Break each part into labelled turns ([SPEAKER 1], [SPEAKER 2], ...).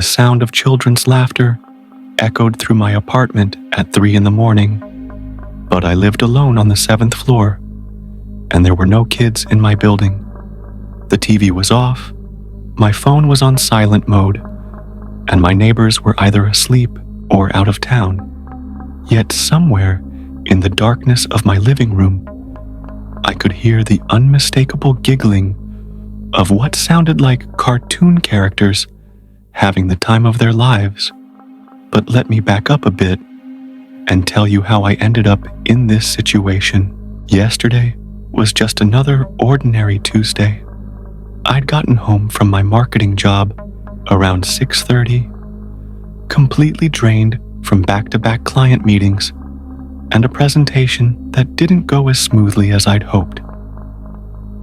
[SPEAKER 1] sound of children's laughter echoed through my apartment at 3 a.m, but I lived alone on the 7th floor, and there were no kids in my building. The TV was off, my phone was on silent mode, and my neighbors were either asleep or out of town. Yet somewhere in the darkness of my living room, I could hear the unmistakable giggling of what sounded like cartoon characters having the time of their lives. But let me back up a bit and tell you how I ended up in this situation. Yesterday was just another ordinary Tuesday. I'd gotten home from my marketing job around 6:30, completely drained from back-to-back client meetings and a presentation that didn't go as smoothly as I'd hoped.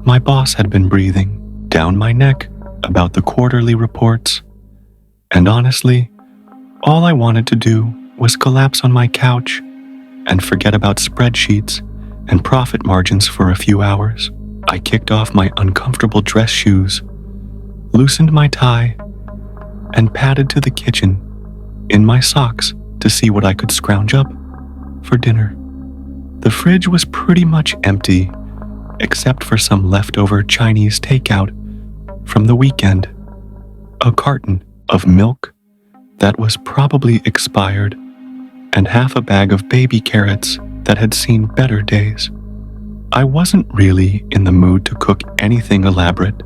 [SPEAKER 1] My boss had been breathing down my neck about the quarterly reports, and honestly, all I wanted to do was collapse on my couch and forget about spreadsheets and profit margins for a few hours. I kicked off my uncomfortable dress shoes, loosened my tie, and padded to the kitchen in my socks to see what I could scrounge up for dinner. The fridge was pretty much empty, except for some leftover Chinese takeout from the weekend, a carton of milk that was probably expired, and half a bag of baby carrots that had seen better days. I wasn't really in the mood to cook anything elaborate,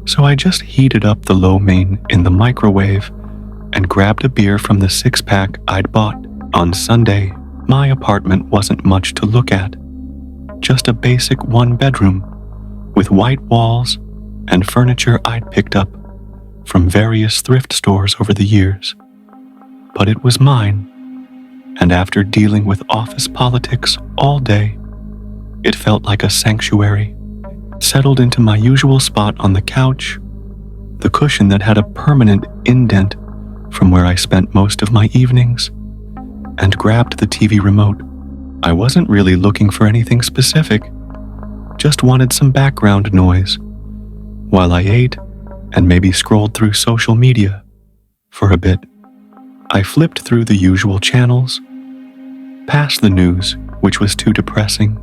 [SPEAKER 1] so I just heated up the lo mein in the microwave and grabbed a beer from the 6-pack I'd bought. On Sunday, my apartment wasn't much to look at, just a basic 1-bedroom with white walls and furniture I'd picked up from various thrift stores over the years. But it was mine, and after dealing with office politics all day, it felt like a sanctuary. Settled into my usual spot on the couch, the cushion that had a permanent indent from where I spent most of my evenings, and grabbed the TV remote. I wasn't really looking for anything specific, just wanted some background noise while I ate and maybe scrolled through social media for a bit. I flipped through the usual channels, past the news, which was too depressing,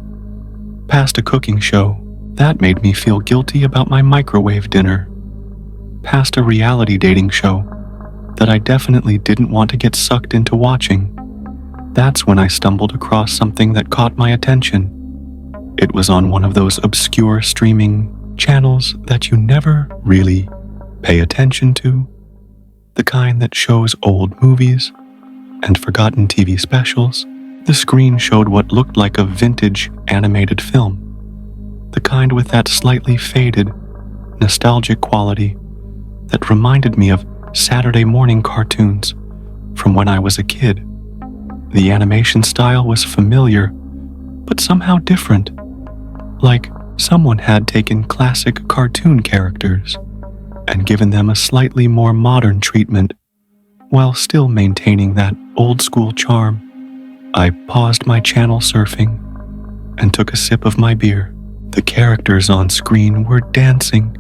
[SPEAKER 1] past a cooking show that made me feel guilty about my microwave dinner, past a reality dating show that I definitely didn't want to get sucked into watching. That's when I stumbled across something that caught my attention. It was on one of those obscure streaming channels that you never really pay attention to, the kind that shows old movies and forgotten TV specials. The screen showed what looked like a vintage animated film, the kind with that slightly faded, nostalgic quality that reminded me of Saturday morning cartoons from when I was a kid. The animation style was familiar, but somehow different, like someone had taken classic cartoon characters and given them a slightly more modern treatment while still maintaining that old-school charm. I paused my channel surfing and took a sip of my beer. The characters on screen were dancing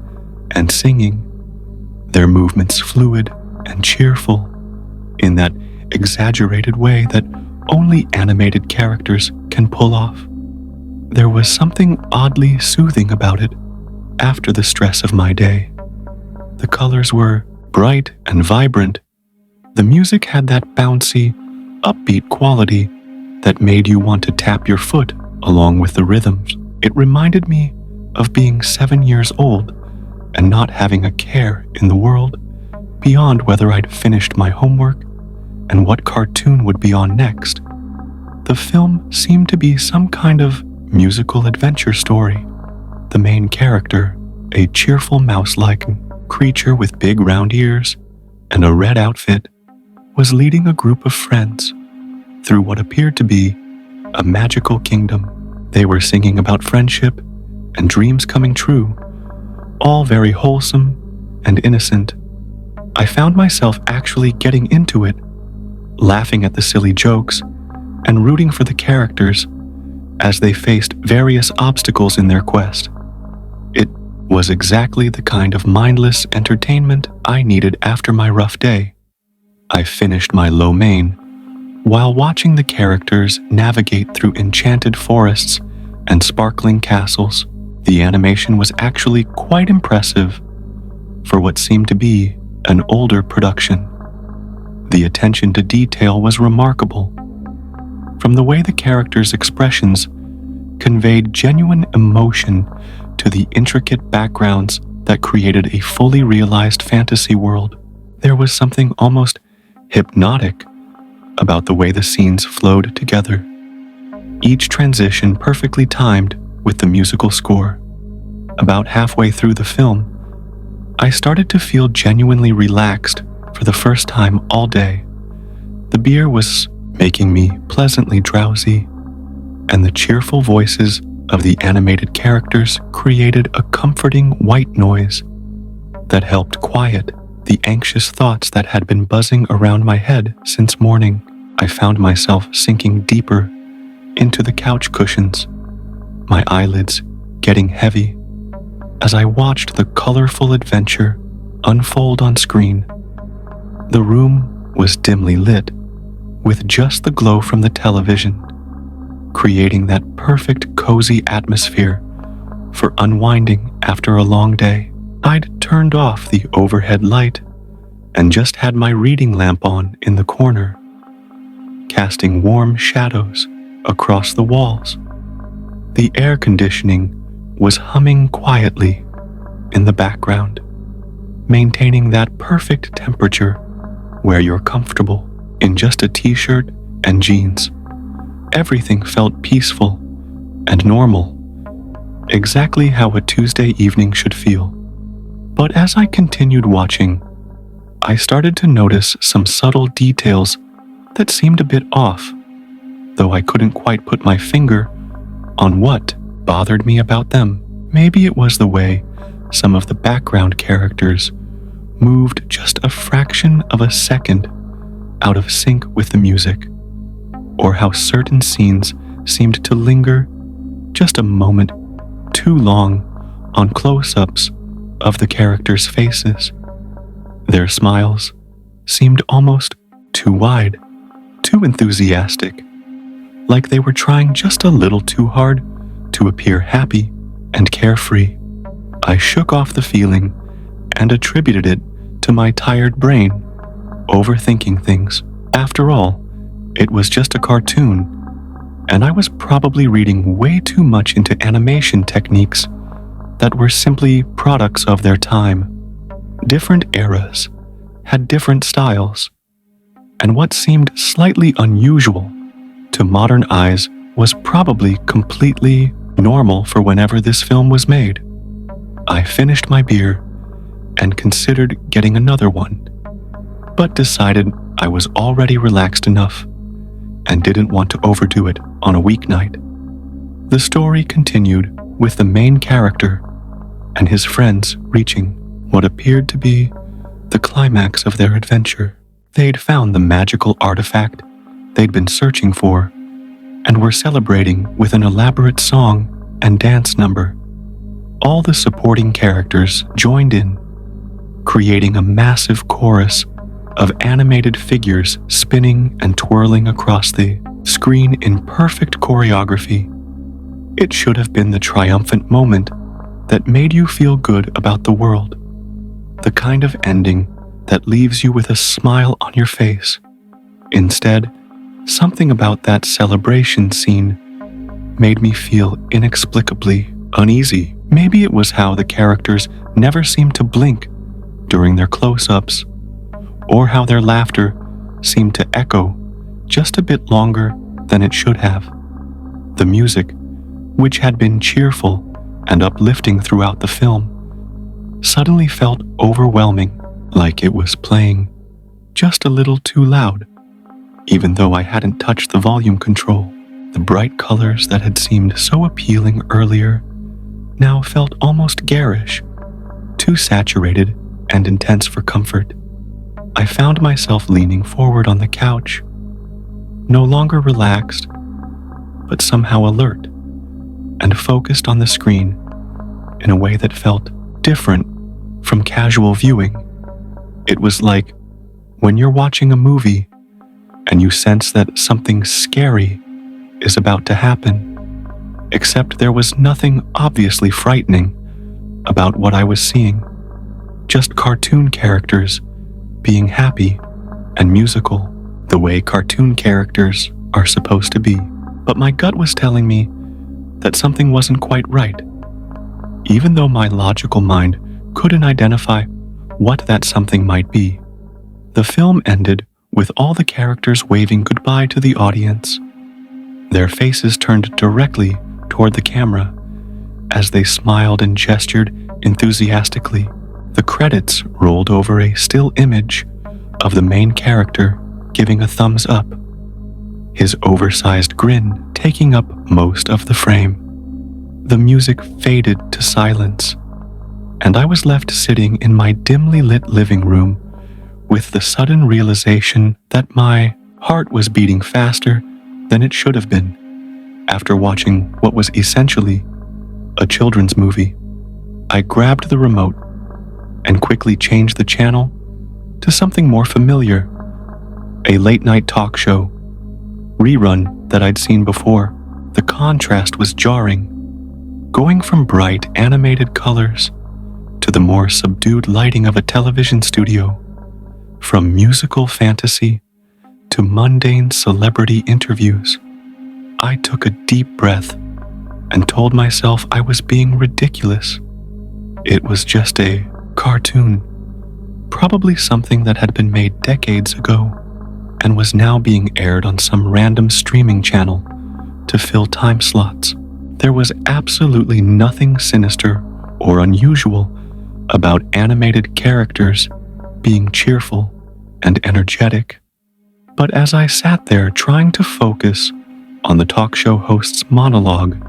[SPEAKER 1] and singing, their movements fluid and cheerful in that exaggerated way that only animated characters can pull off. There was something oddly soothing about it after the stress of my day. The colors were bright and vibrant. The music had that bouncy, upbeat quality that made you want to tap your foot along with the rhythms. It reminded me of being 7 years old and not having a care in the world beyond whether I'd finished my homework and what cartoon would be on next. The film seemed to be some kind of musical adventure story. The main character, a cheerful mouse-like creature with big round ears and a red outfit, was leading a group of friends through what appeared to be a magical kingdom. They were singing about friendship and dreams coming true, all very wholesome and innocent. I found myself actually getting into it, laughing at the silly jokes and rooting for the characters as they faced various obstacles in their quest. It was exactly the kind of mindless entertainment I needed after my rough day. I finished my lo mein while watching the characters navigate through enchanted forests and sparkling castles. The animation was actually quite impressive for what seemed to be an older production. The attention to detail was remarkable. From the way the characters' expressions conveyed genuine emotion to the intricate backgrounds that created a fully realized fantasy world, there was something almost hypnotic about the way the scenes flowed together, each transition perfectly timed with the musical score. About halfway through the film, I started to feel genuinely relaxed for the first time all day. The beer was making me pleasantly drowsy, and the cheerful voices of the animated characters created a comforting white noise that helped quiet the anxious thoughts that had been buzzing around my head since morning. I found myself sinking deeper into the couch cushions, my eyelids getting heavy as I watched the colorful adventure unfold on screen. The room was dimly lit, with just the glow from the television, creating that perfect cozy atmosphere for unwinding after a long day. I'd turned off the overhead light and just had my reading lamp on in the corner, casting warm shadows across the walls. The air conditioning was humming quietly in the background, maintaining that perfect temperature where you're comfortable in just a t-shirt and jeans. Everything felt peaceful and normal, exactly how a Tuesday evening should feel. But as I continued watching, I started to notice some subtle details that seemed a bit off, though I couldn't quite put my finger on what bothered me about them. Maybe it was the way some of the background characters moved just a fraction of a second out of sync with the music, or how certain scenes seemed to linger just a moment too long on close-ups of the characters' faces. Their smiles seemed almost too wide, too enthusiastic, like they were trying just a little too hard to appear happy and carefree. I shook off the feeling and attributed it to my tired brain overthinking things. After all, it was just a cartoon, and I was probably reading way too much into animation techniques that were simply products of their time. Different eras had different styles, and what seemed slightly unusual to modern eyes was probably completely normal for whenever this film was made. I finished my beer and considered getting another one, but decided I was already relaxed enough and didn't want to overdo it on a weeknight. The story continued with the main character and his friends reaching what appeared to be the climax of their adventure. They'd found the magical artifact they'd been searching for and were celebrating with an elaborate song and dance number. All the supporting characters joined in, creating a massive chorus of animated figures spinning and twirling across the screen in perfect choreography. It should have been the triumphant moment that made you feel good about the world, the kind of ending that leaves you with a smile on your face. Instead, something about that celebration scene made me feel inexplicably uneasy. Maybe it was how the characters never seemed to blink during their close-ups, or how their laughter seemed to echo just a bit longer than it should have. The music, which had been cheerful and uplifting throughout the film, suddenly felt overwhelming, like it was playing just a little too loud, even though I hadn't touched the volume control. The bright colors that had seemed so appealing earlier now felt almost garish, too saturated and intense for comfort. I found myself leaning forward on the couch, no longer relaxed, but somehow alert and focused on the screen in a way that felt different from casual viewing. It was like when you're watching a movie and you sense that something scary is about to happen, except there was nothing obviously frightening about what I was seeing. Just cartoon characters being happy and musical, the way cartoon characters are supposed to be. But my gut was telling me that something wasn't quite right, even though my logical mind couldn't identify what that something might be. The film ended with all the characters waving goodbye to the audience, their faces turned directly toward the camera as they smiled and gestured enthusiastically. The credits rolled over a still image of the main character giving a thumbs up, his oversized grin taking up most of the frame. The music faded to silence, and I was left sitting in my dimly lit living room with the sudden realization that my heart was beating faster than it should have been after watching what was essentially a children's movie. I grabbed the remote and quickly changed the channel to something more familiar, a late-night talk show rerun that I'd seen before. The contrast was jarring, going from bright animated colors to the more subdued lighting of a television studio, from musical fantasy to mundane celebrity interviews. I took a deep breath and told myself I was being ridiculous. It was just a cartoon, probably something that had been made decades ago and was now being aired on some random streaming channel to fill time slots. There was absolutely nothing sinister or unusual about animated characters being cheerful and energetic. But as I sat there trying to focus on the talk show host's monologue,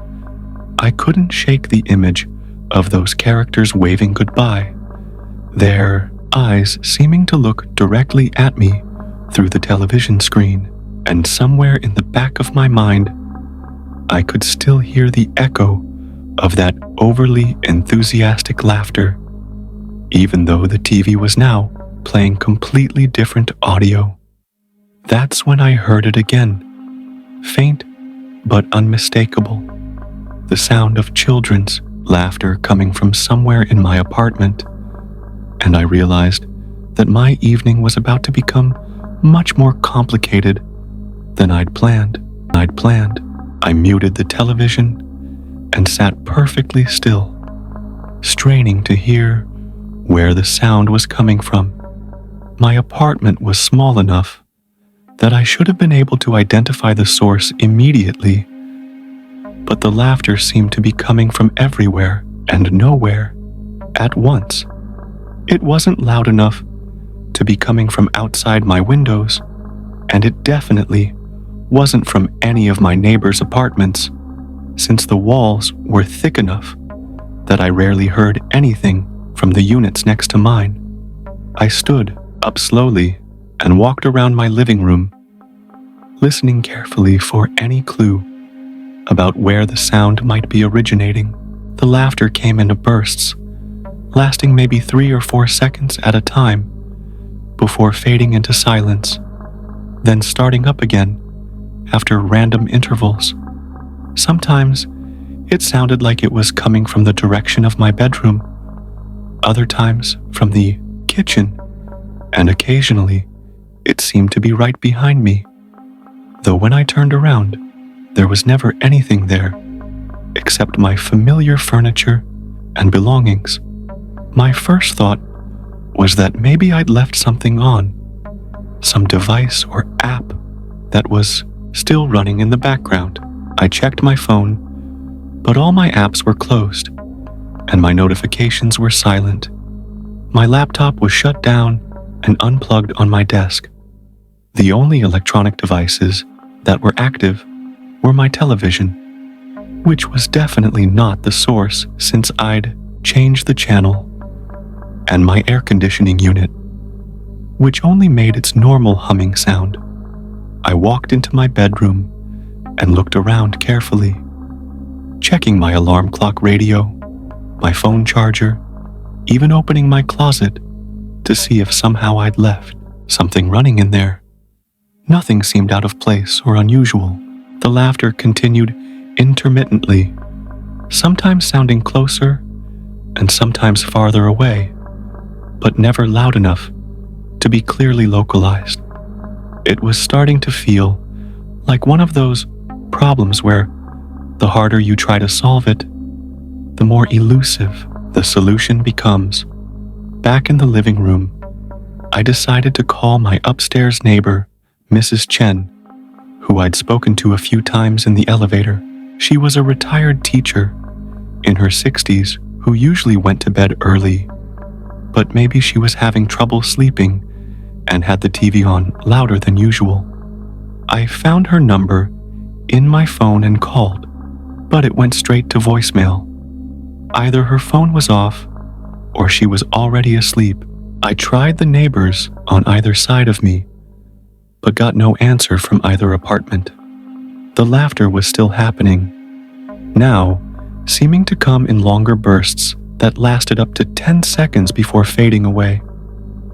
[SPEAKER 1] I couldn't shake the image of those characters waving goodbye, their eyes seeming to look directly at me through the television screen, and somewhere in the back of my mind, I could still hear the echo of that overly enthusiastic laughter, even though the TV was now playing completely different audio. That's when I heard it again, faint but unmistakable, the sound of children's laughter coming from somewhere in my apartment, and I realized that my evening was about to become much more complicated than I'd planned. I muted the television and sat perfectly still, straining to hear where the sound was coming from. My apartment was small enough that I should have been able to identify the source immediately, but the laughter seemed to be coming from everywhere and nowhere at once. It wasn't loud enough to be coming from outside my windows, and it definitely wasn't from any of my neighbors' apartments, since the walls were thick enough that I rarely heard anything from the units next to mine. I stood up slowly and walked around my living room, listening carefully for any clue about where the sound might be originating. The laughter came in bursts, lasting maybe 3 or 4 seconds at a time, before fading into silence, then starting up again after random intervals. Sometimes it sounded like it was coming from the direction of my bedroom, other times from the kitchen, and occasionally it seemed to be right behind me, though when I turned around, there was never anything there except my familiar furniture and belongings. My first thought was that maybe I'd left something on, some device or app that was still running in the background. I checked my phone, but all my apps were closed, and my notifications were silent. My laptop was shut down and unplugged on my desk. The only electronic devices that were active were my television, which was definitely not the source since I'd changed the channel, and my air conditioning unit, which only made its normal humming sound. I walked into my bedroom and looked around carefully, checking my alarm clock radio, my phone charger, even opening my closet to see if somehow I'd left something running in there. Nothing seemed out of place or unusual. The laughter continued intermittently, sometimes sounding closer and sometimes farther away, but never loud enough to be clearly localized. It was starting to feel like one of those problems where the harder you try to solve it, the more elusive the solution becomes. Back in the living room, I decided to call my upstairs neighbor, Mrs. Chen, who I'd spoken to a few times in the elevator. She was a retired teacher in her 60s who usually went to bed early, but maybe she was having trouble sleeping and had the TV on louder than usual. I found her number in my phone and called, but it went straight to voicemail. Either her phone was off or she was already asleep. I tried the neighbors on either side of me, but got no answer from either apartment. The laughter was still happening, now seeming to come in longer bursts that lasted up to 10 seconds before fading away.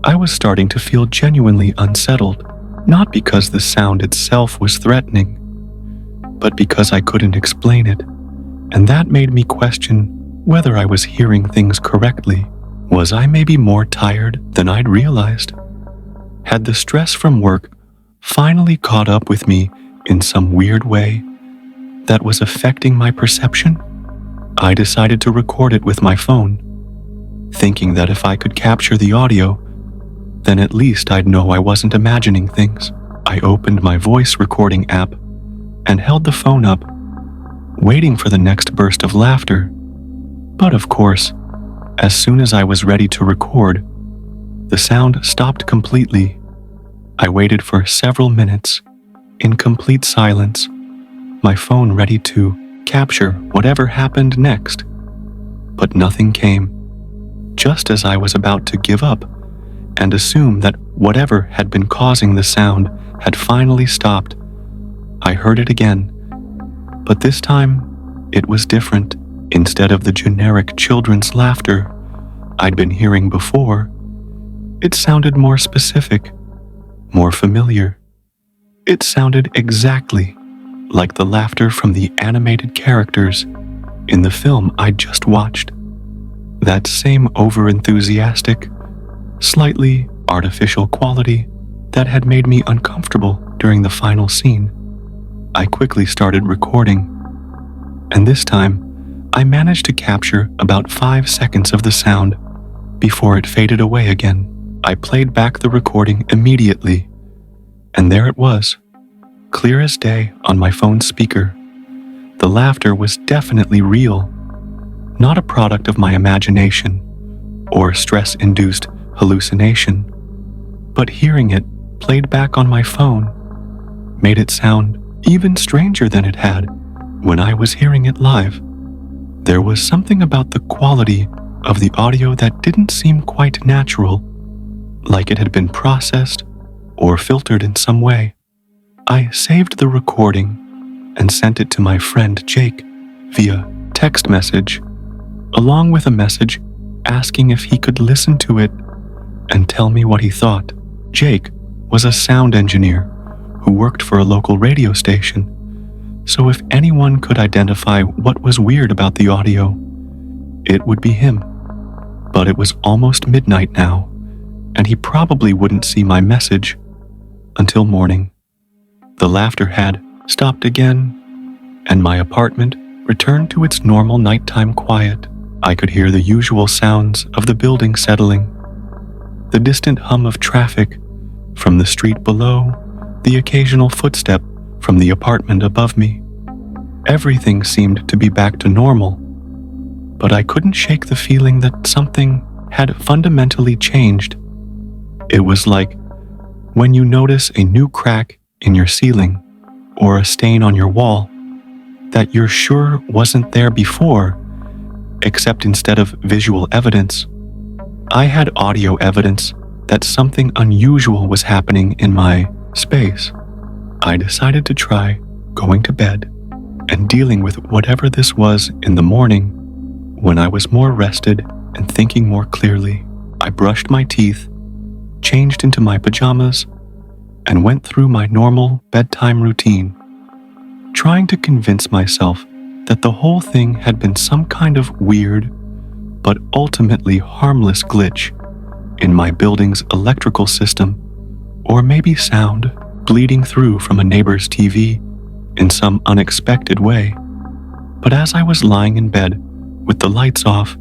[SPEAKER 1] I was starting to feel genuinely unsettled, not because the sound itself was threatening, but because I couldn't explain it, and that made me question whether I was hearing things correctly. Was I maybe more tired than I'd realized? Had the stress from work finally caught up with me in some weird way that was affecting my perception? I decided to record it with my phone, thinking that if I could capture the audio, then at least I'd know I wasn't imagining things. I opened my voice recording app and held the phone up, waiting for the next burst of laughter. But of course, as soon as I was ready to record, the sound stopped completely. I waited for several minutes in complete silence, my phone ready to capture whatever happened next. But nothing came. Just as I was about to give up and assume that whatever had been causing the sound had finally stopped, I heard it again. But this time, it was different. Instead of the generic children's laughter I'd been hearing before, it sounded more specific, more familiar. It sounded exactly like the laughter from the animated characters in the film I'd just watched. That same over-enthusiastic, slightly artificial quality that had made me uncomfortable during the final scene. I quickly started recording, and this time, I managed to capture about 5 seconds of the sound before it faded away again. I played back the recording immediately, and there it was, clear as day on my phone's speaker. The laughter was definitely real, not a product of my imagination or stress-induced hallucination, but hearing it played back on my phone made it sound even stranger than it had when I was hearing it live. There was something about the quality of the audio that didn't seem quite natural, like it had been processed or filtered in some way. I saved the recording and sent it to my friend Jake via text message, along with a message asking if he could listen to it and tell me what he thought. Jake was a sound engineer who worked for a local radio station, so if anyone could identify what was weird about the audio, it would be him. But it was almost midnight now, and he probably wouldn't see my message until morning. The laughter had stopped again, and my apartment returned to its normal nighttime quiet. I could hear the usual sounds of the building settling, the distant hum of traffic from the street below, the occasional footstep from the apartment above me. Everything seemed to be back to normal, but I couldn't shake the feeling that something had fundamentally changed. It was like when you notice a new crack in your ceiling or a stain on your wall that you're sure wasn't there before, except instead of visual evidence, I had audio evidence that something unusual was happening in my space. I decided to try going to bed and dealing with whatever this was in the morning when I was more rested and thinking more clearly, I brushed my teeth, changed into my pajamas, and went through my normal bedtime routine, trying to convince myself that the whole thing had been some kind of weird, but ultimately harmless glitch in my building's electrical system, or maybe sound bleeding through from a neighbor's TV in some unexpected way. But as I was lying in bed with the lights off,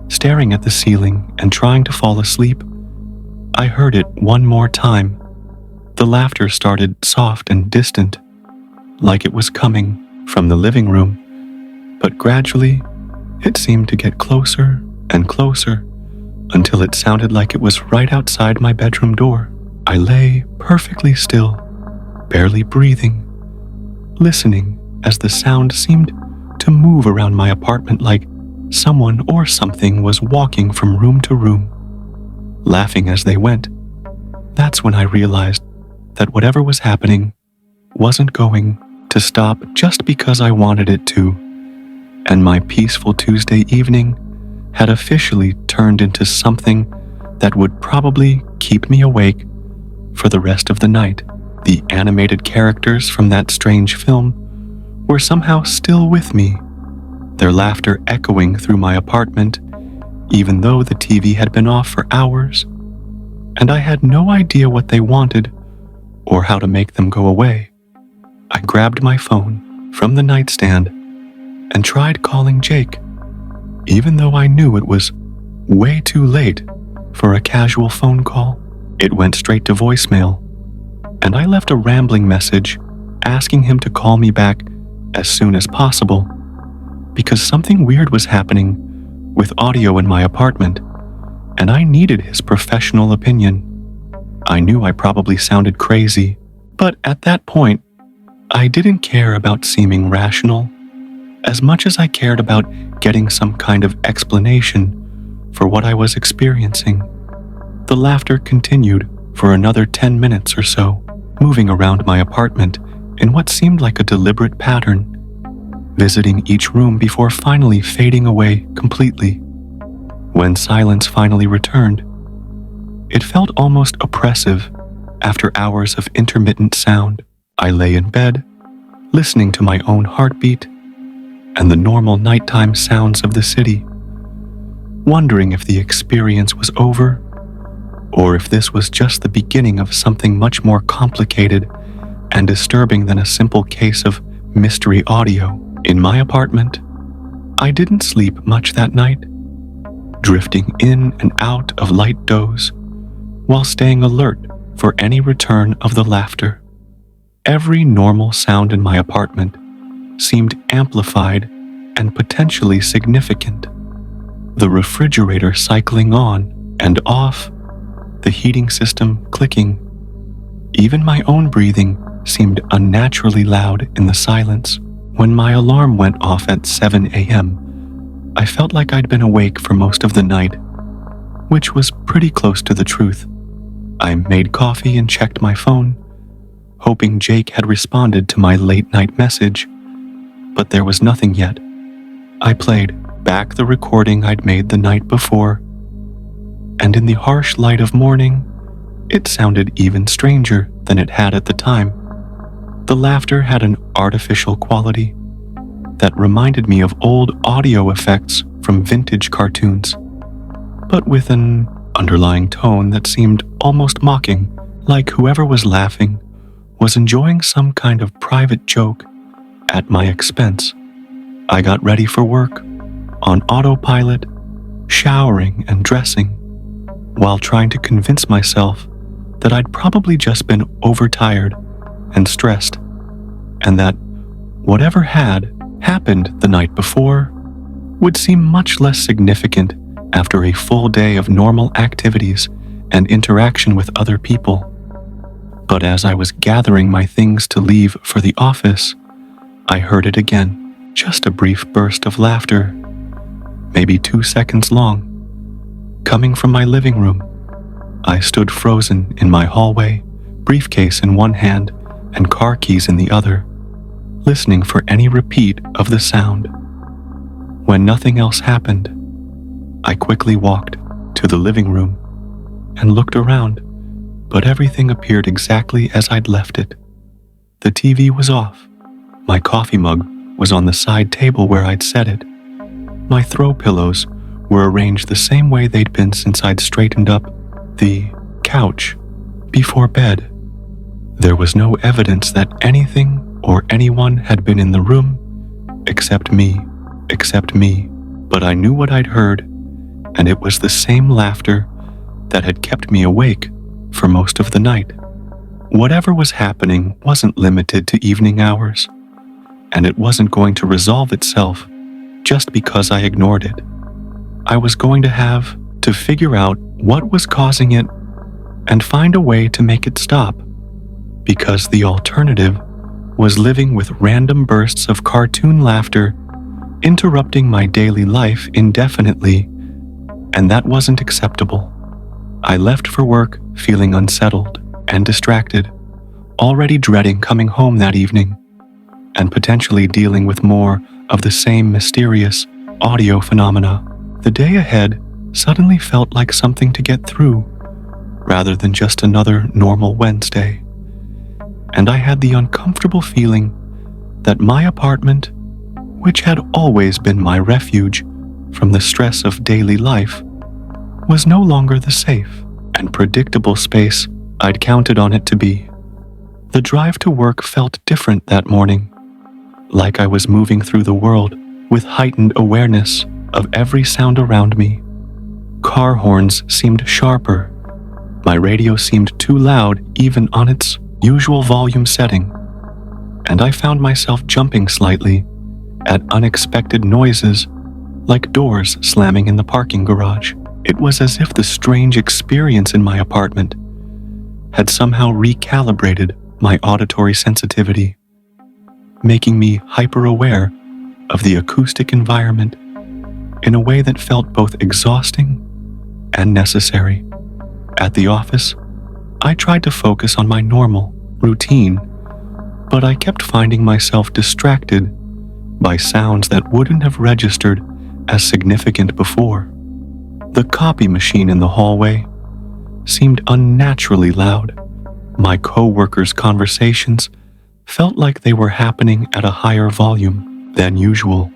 [SPEAKER 1] staring at the ceiling and trying to fall asleep, I heard it one more time. The laughter started soft and distant, like it was coming from the living room, but gradually it seemed to get closer and closer until it sounded like it was right outside my bedroom door. I lay perfectly still, barely breathing, listening as the sound seemed to move around my apartment like someone or something was walking from room to room, laughing as they went. That's when I realized that whatever was happening wasn't going to stop just because I wanted it to, and my peaceful Tuesday evening had officially turned into something that would probably keep me awake for the rest of the night. The animated characters from that strange film were somehow still with me, their laughter echoing through my apartment, even though the TV had been off for hours, and I had no idea what they wanted or how to make them go away. I grabbed my phone from the nightstand and tried calling Jake, even though I knew it was way too late for a casual phone call. It went straight to voicemail, and I left a rambling message asking him to call me back as soon as possible, because something weird was happening with audio in my apartment, and I needed his professional opinion. I knew I probably sounded crazy, but at that point, I didn't care about seeming rational as much as I cared about getting some kind of explanation for what I was experiencing. The laughter continued for another 10 minutes or so, moving around my apartment in what seemed like a deliberate pattern, visiting each room before finally fading away completely. When silence finally returned, it felt almost oppressive after hours of intermittent sound. I lay in bed, listening to my own heartbeat and the normal nighttime sounds of the city, wondering if the experience was over or if this was just the beginning of something much more complicated and disturbing than a simple case of mystery audio. In my apartment, I didn't sleep much that night, drifting in and out of light doze while staying alert for any return of the laughter. Every normal sound in my apartment seemed amplified and potentially significant. The refrigerator cycling on and off, the heating system clicking. Even my own breathing seemed unnaturally loud in the silence. When my alarm went off at 7 a.m., I felt like I'd been awake for most of the night, which was pretty close to the truth. I made coffee and checked my phone, hoping Jake had responded to my late-night message, but there was nothing yet. I played back the recording I'd made the night before, and in the harsh light of morning, it sounded even stranger than it had at the time. The laughter had an artificial quality that reminded me of old audio effects from vintage cartoons, but with an underlying tone that seemed almost mocking, like whoever was laughing was enjoying some kind of private joke at my expense. I got ready for work, on autopilot, showering and dressing, while trying to convince myself that I'd probably just been overtired and stressed, and that whatever had happened the night before would seem much less significant after a full day of normal activities and interaction with other people. But as I was gathering my things to leave for the office, I heard it again, just a brief burst of laughter, maybe 2 seconds long, coming from my living room. I stood frozen in my hallway, briefcase in one hand and car keys in the other, listening for any repeat of the sound. When nothing else happened, I quickly walked to the living room and looked around, but everything appeared exactly as I'd left it. The TV was off. My coffee mug was on the side table where I'd set it. My throw pillows were arranged the same way they'd been since I'd straightened up the couch before bed. There was no evidence that anything or anyone had been in the room except me, but I knew what I'd heard, and it was the same laughter that had kept me awake for most of the night. Whatever was happening wasn't limited to evening hours, and it wasn't going to resolve itself just because I ignored it. I was going to have to figure out what was causing it and find a way to make it stop, because the alternative was living with random bursts of cartoon laughter interrupting my daily life indefinitely, and that wasn't acceptable. I left for work feeling unsettled and distracted, already dreading coming home that evening and potentially dealing with more of the same mysterious audio phenomena. The day ahead suddenly felt like something to get through rather than just another normal Wednesday, and I had the uncomfortable feeling that my apartment, which had always been my refuge from the stress of daily life, was no longer the safe and predictable space I'd counted on it to be. The drive to work felt different that morning, like I was moving through the world with heightened awareness of every sound around me. Car horns seemed sharper. My radio seemed too loud even on its usual volume setting, and I found myself jumping slightly at unexpected noises like doors slamming in the parking garage. It was as if the strange experience in my apartment had somehow recalibrated my auditory sensitivity, making me hyper-aware of the acoustic environment in a way that felt both exhausting and necessary. At the office, I tried to focus on my normal routine, but I kept finding myself distracted by sounds that wouldn't have registered as significant before. The copy machine in the hallway seemed unnaturally loud. My co-workers' conversations felt like they were happening at a higher volume than usual,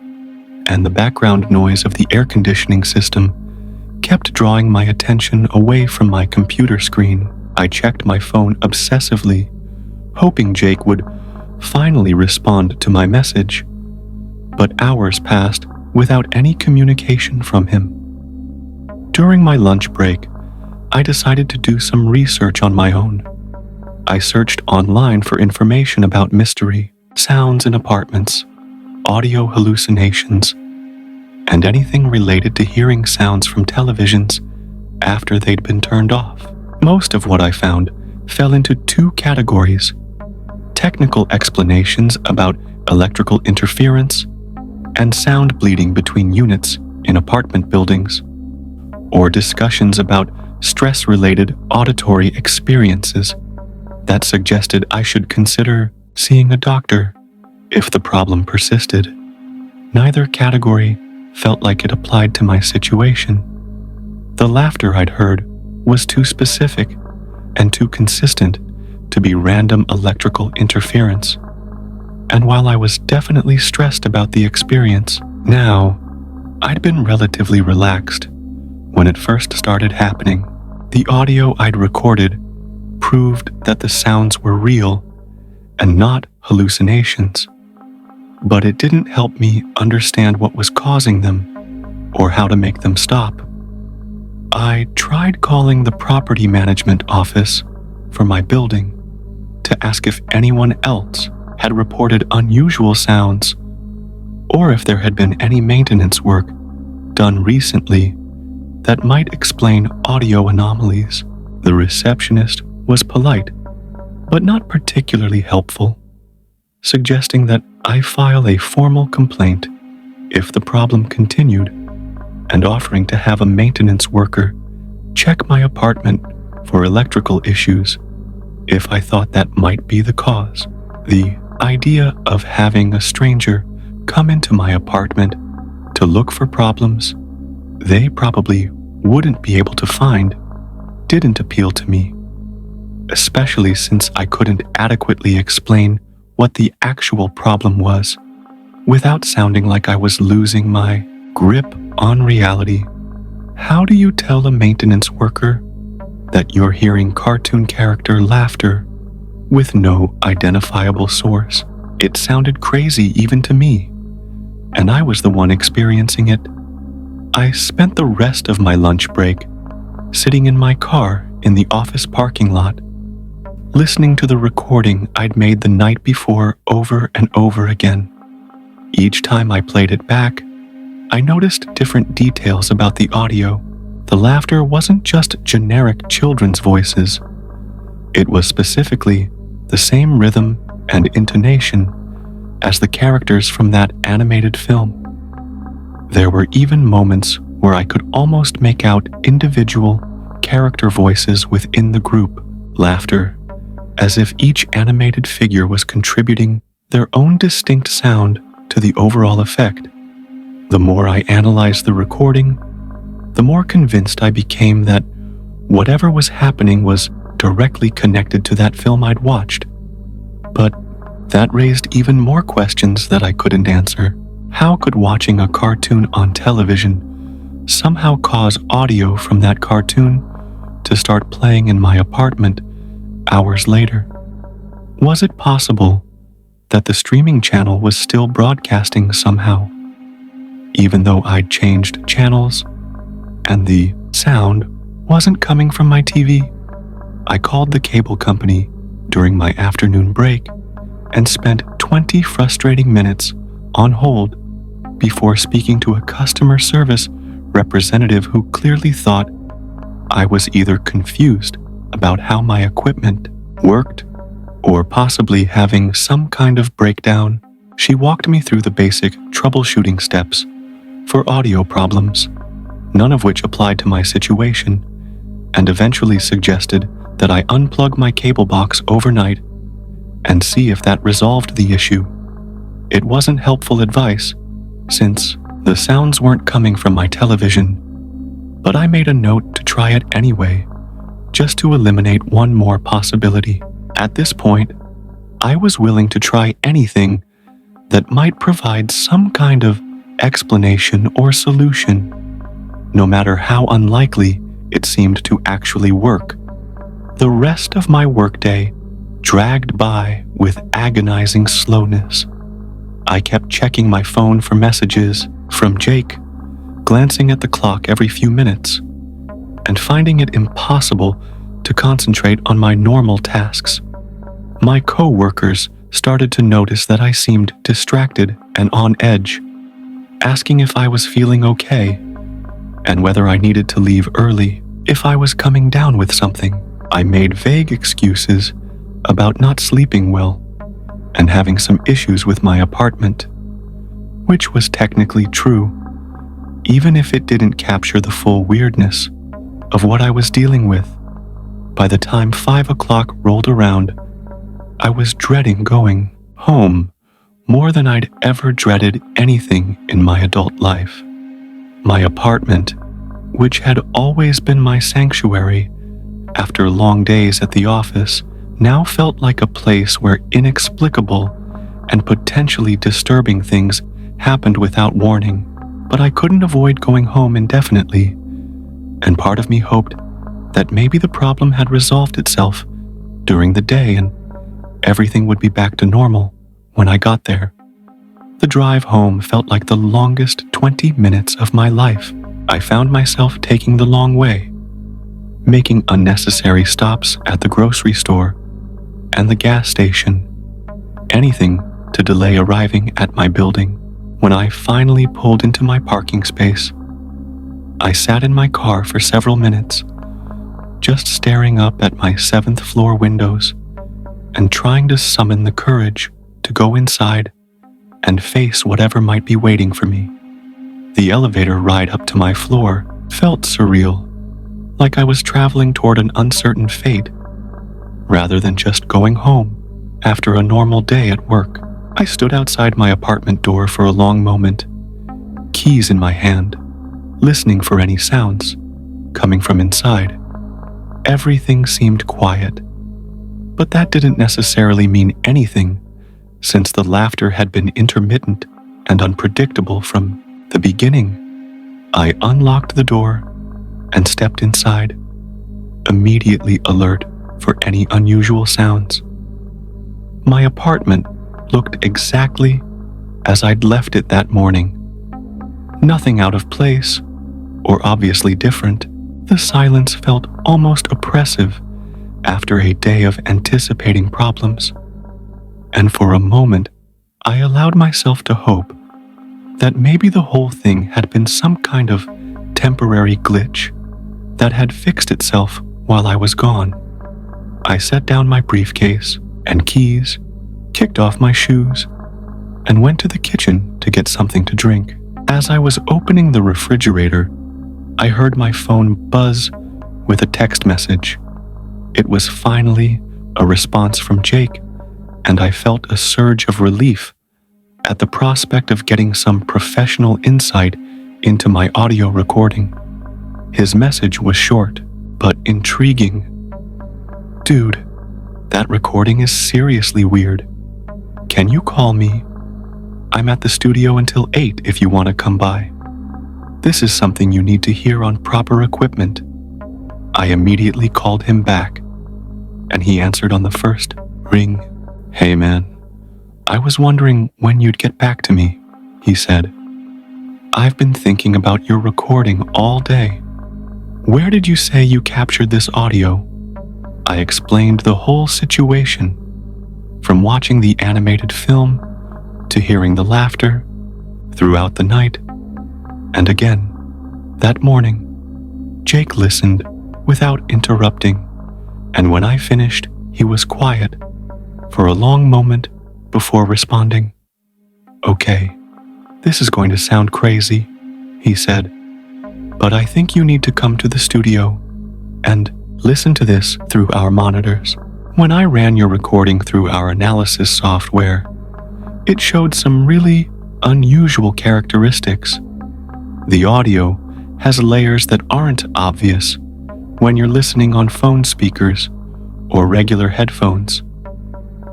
[SPEAKER 1] and the background noise of the air conditioning system kept drawing my attention away from my computer screen. I checked my phone obsessively, hoping Jake would finally respond to my message, but hours passed without any communication from him. During my lunch break, I decided to do some research on my own. I searched online for information about mystery, sounds in apartments, audio hallucinations, and anything related to hearing sounds from televisions after they'd been turned off. Most of what I found fell into two categories: technical explanations about electrical interference and sound bleeding between units in apartment buildings, or discussions about stress-related auditory experiences that suggested I should consider seeing a doctor if the problem persisted. Neither category felt like it applied to my situation. The laughter I'd heard was too specific and too consistent to be random electrical interference. And while I was definitely stressed about the experience, now I'd been relatively relaxed when it first started happening. The audio I'd recorded proved that the sounds were real and not hallucinations, but it didn't help me understand what was causing them or how to make them stop. I tried calling the property management office for my building to ask if anyone else had reported unusual sounds or if there had been any maintenance work done recently that might explain audio anomalies. The receptionist was polite, but not particularly helpful, suggesting that I file a formal complaint if the problem continued, and offering to have a maintenance worker check my apartment for electrical issues if I thought that might be the cause. The idea of having a stranger come into my apartment to look for problems they probably wouldn't be able to find didn't appeal to me, especially since I couldn't adequately explain what the actual problem was without sounding like I was losing my grip on reality. How do you tell a maintenance worker that you're hearing cartoon character laughter with no identifiable source? It sounded crazy even to me, and I was the one experiencing it. I spent the rest of my lunch break sitting in my car in the office parking lot, listening to the recording I'd made the night before over and over again. Each time I played it back, I noticed different details about the audio. The laughter wasn't just generic children's voices. It was specifically the same rhythm and intonation as the characters from that animated film. There were even moments where I could almost make out individual character voices within the group laughter, as if each animated figure was contributing their own distinct sound to the overall effect. The more I analyzed the recording, the more convinced I became that whatever was happening was directly connected to that film I'd watched. But that raised even more questions that I couldn't answer. How could watching a cartoon on television somehow cause audio from that cartoon to start playing in my apartment hours later? Was it possible that the streaming channel was still broadcasting somehow, even though I'd changed channels and the sound wasn't coming from my TV? I called the cable company during my afternoon break and spent 20 frustrating minutes on hold before speaking to a customer service representative who clearly thought I was either confused about how my equipment worked or possibly having some kind of breakdown. She walked me through the basic troubleshooting steps for audio problems, none of which applied to my situation, and eventually suggested that I unplug my cable box overnight and see if that resolved the issue. It wasn't helpful advice, since the sounds weren't coming from my television, but I made a note to try it anyway, just to eliminate one more possibility. At this point, I was willing to try anything that might provide some kind of explanation or solution, no matter how unlikely it seemed to actually work. The rest of my workday dragged by with agonizing slowness. I kept checking my phone for messages from Jake, glancing at the clock every few minutes, and finding it impossible to concentrate on my normal tasks. My co-workers started to notice that I seemed distracted and on edge, asking if I was feeling okay and whether I needed to leave early if I was coming down with something. I made vague excuses about not sleeping well and having some issues with my apartment, which was technically true, even if it didn't capture the full weirdness of what I was dealing with. By the time 5 o'clock rolled around, I was dreading going home more than I'd ever dreaded anything in my adult life. My apartment, which had always been my sanctuary after long days at the office, now felt like a place where inexplicable and potentially disturbing things happened without warning. But I couldn't avoid going home indefinitely, and part of me hoped that maybe the problem had resolved itself during the day and everything would be back to normal when I got there. The drive home felt like the longest 20 minutes of my life. I found myself taking the long way, making unnecessary stops at the grocery store and the gas station, anything to delay arriving at my building. When I finally pulled into my parking space, I sat in my car for several minutes, just staring up at my 7th floor windows and trying to summon the courage to go inside and face whatever might be waiting for me. The elevator ride up to my floor felt surreal, like I was traveling toward an uncertain fate, rather than just going home after a normal day at work. I stood outside my apartment door for a long moment, keys in my hand, listening for any sounds coming from inside. Everything seemed quiet, but that didn't necessarily mean anything since the laughter had been intermittent and unpredictable from the beginning. I unlocked the door and stepped inside, immediately alert for any unusual sounds. My apartment looked exactly as I'd left it that morning. Nothing out of place or obviously different. The silence felt almost oppressive after a day of anticipating problems, and for a moment I allowed myself to hope that maybe the whole thing had been some kind of temporary glitch that had fixed itself while I was gone. I set down my briefcase and keys, kicked off my shoes, and went to the kitchen to get something to drink. As I was opening the refrigerator, I heard my phone buzz with a text message. It was finally a response from Jake, and I felt a surge of relief at the prospect of getting some professional insight into my audio recording. His message was short, but intriguing. "Dude, that recording is seriously weird. Can you call me? I'm at the studio until 8 if you want to come by. This is something you need to hear on proper equipment." I immediately called him back, and he answered on the first ring. "Hey man, I was wondering when you'd get back to me," he said. "I've been thinking about your recording all day. Where did you say you captured this audio?" I explained the whole situation, from watching the animated film to hearing the laughter throughout the night. And again, that morning, Jake listened without interrupting, and when I finished, he was quiet for a long moment before responding. "Okay, this is going to sound crazy," he said, "but I think you need to come to the studio and listen to this through our monitors." When I ran your recording through our analysis software, it showed some really unusual characteristics. The audio has layers that aren't obvious when you're listening on phone speakers or regular headphones.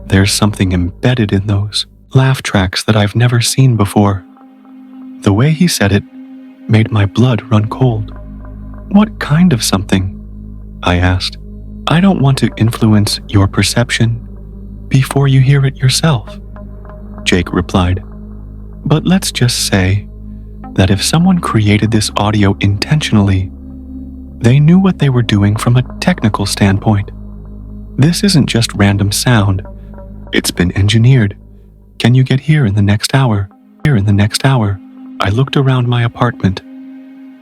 [SPEAKER 1] There's something embedded in those laugh tracks that I've never seen before. The way he said it made my blood run cold. "What kind of something?" I asked. "I don't want to influence your perception before you hear it yourself," Jake replied. "But let's just say that if someone created this audio intentionally, they knew what they were doing from a technical standpoint. This isn't just random sound. It's been engineered. Can you get here in the next hour? Here in the next hour." I looked around my apartment,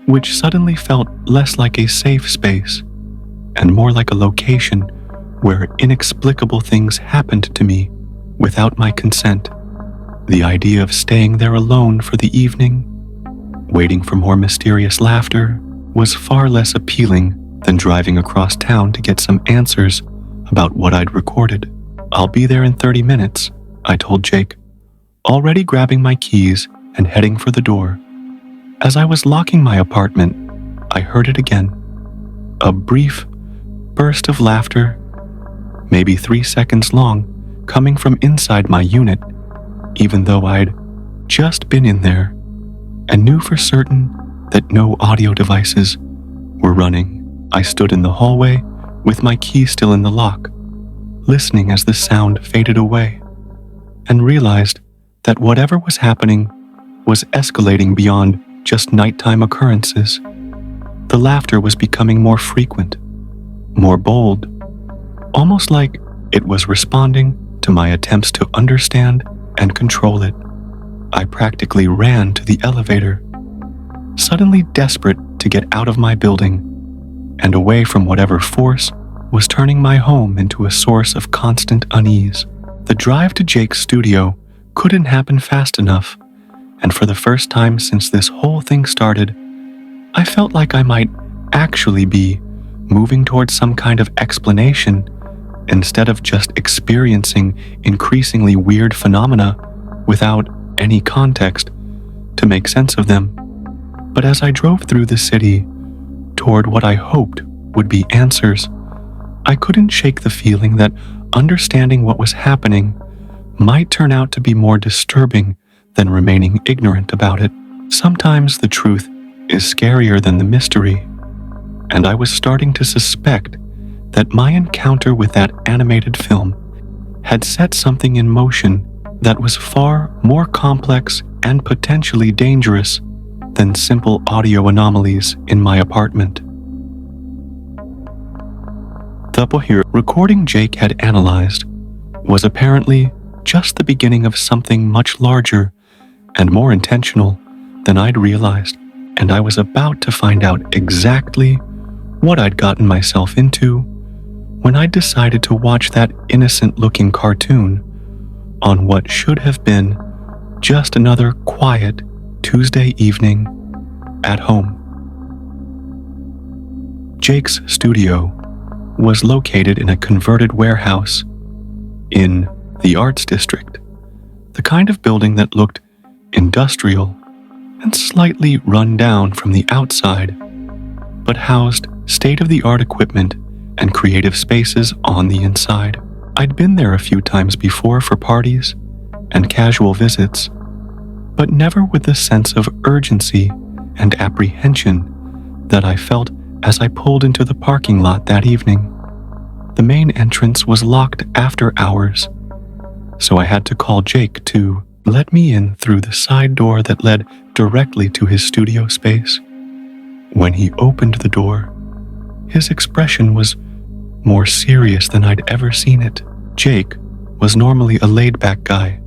[SPEAKER 1] which suddenly felt less like a safe space and more like a location where inexplicable things happened to me without my consent. The idea of staying there alone for the evening, waiting for more mysterious laughter, was far less appealing than driving across town to get some answers about what I'd recorded. "I'll be there in 30 minutes, I told Jake, already grabbing my keys and heading for the door. As I was locking my apartment, I heard it again. A brief burst of laughter, maybe 3 seconds long, coming from inside my unit, even though I'd just been in there and knew for certain that no audio devices were running. I stood in the hallway with my key still in the lock, listening as the sound faded away, and realized that whatever was happening was escalating beyond just nighttime occurrences. The laughter was becoming more frequent, more bold, almost like it was responding to my attempts to understand and control it. I practically ran to the elevator, suddenly desperate to get out of my building and away from whatever force was turning my home into a source of constant unease. The drive to Jake's studio couldn't happen fast enough, and for the first time since this whole thing started, I felt like I might actually be moving towards some kind of explanation instead of just experiencing increasingly weird phenomena without any context to make sense of them. But as I drove through the city toward what I hoped would be answers, I couldn't shake the feeling that understanding what was happening might turn out to be more disturbing than remaining ignorant about it. Sometimes the truth is scarier than the mystery, and I was starting to suspect that my encounter with that animated film had set something in motion that was far more complex and potentially dangerous than simple audio anomalies in my apartment. The recording Jake had analyzed was apparently just the beginning of something much larger and more intentional than I'd realized, and I was about to find out exactly what I'd gotten myself into when I decided to watch that innocent-looking cartoon on what should have been just another quiet Tuesday evening at home. Jake's studio was located in a converted warehouse in the Arts District, the kind of building that looked industrial and slightly run down from the outside, but housed state-of-the-art equipment and creative spaces on the inside. I'd been there a few times before for parties and casual visits, but never with the sense of urgency and apprehension that I felt as I pulled into the parking lot that evening. The main entrance was locked after hours, so I had to call Jake to let me in through the side door that led directly to his studio space. When he opened the door, his expression was more serious than I'd ever seen it. Jake was normally a laid-back guy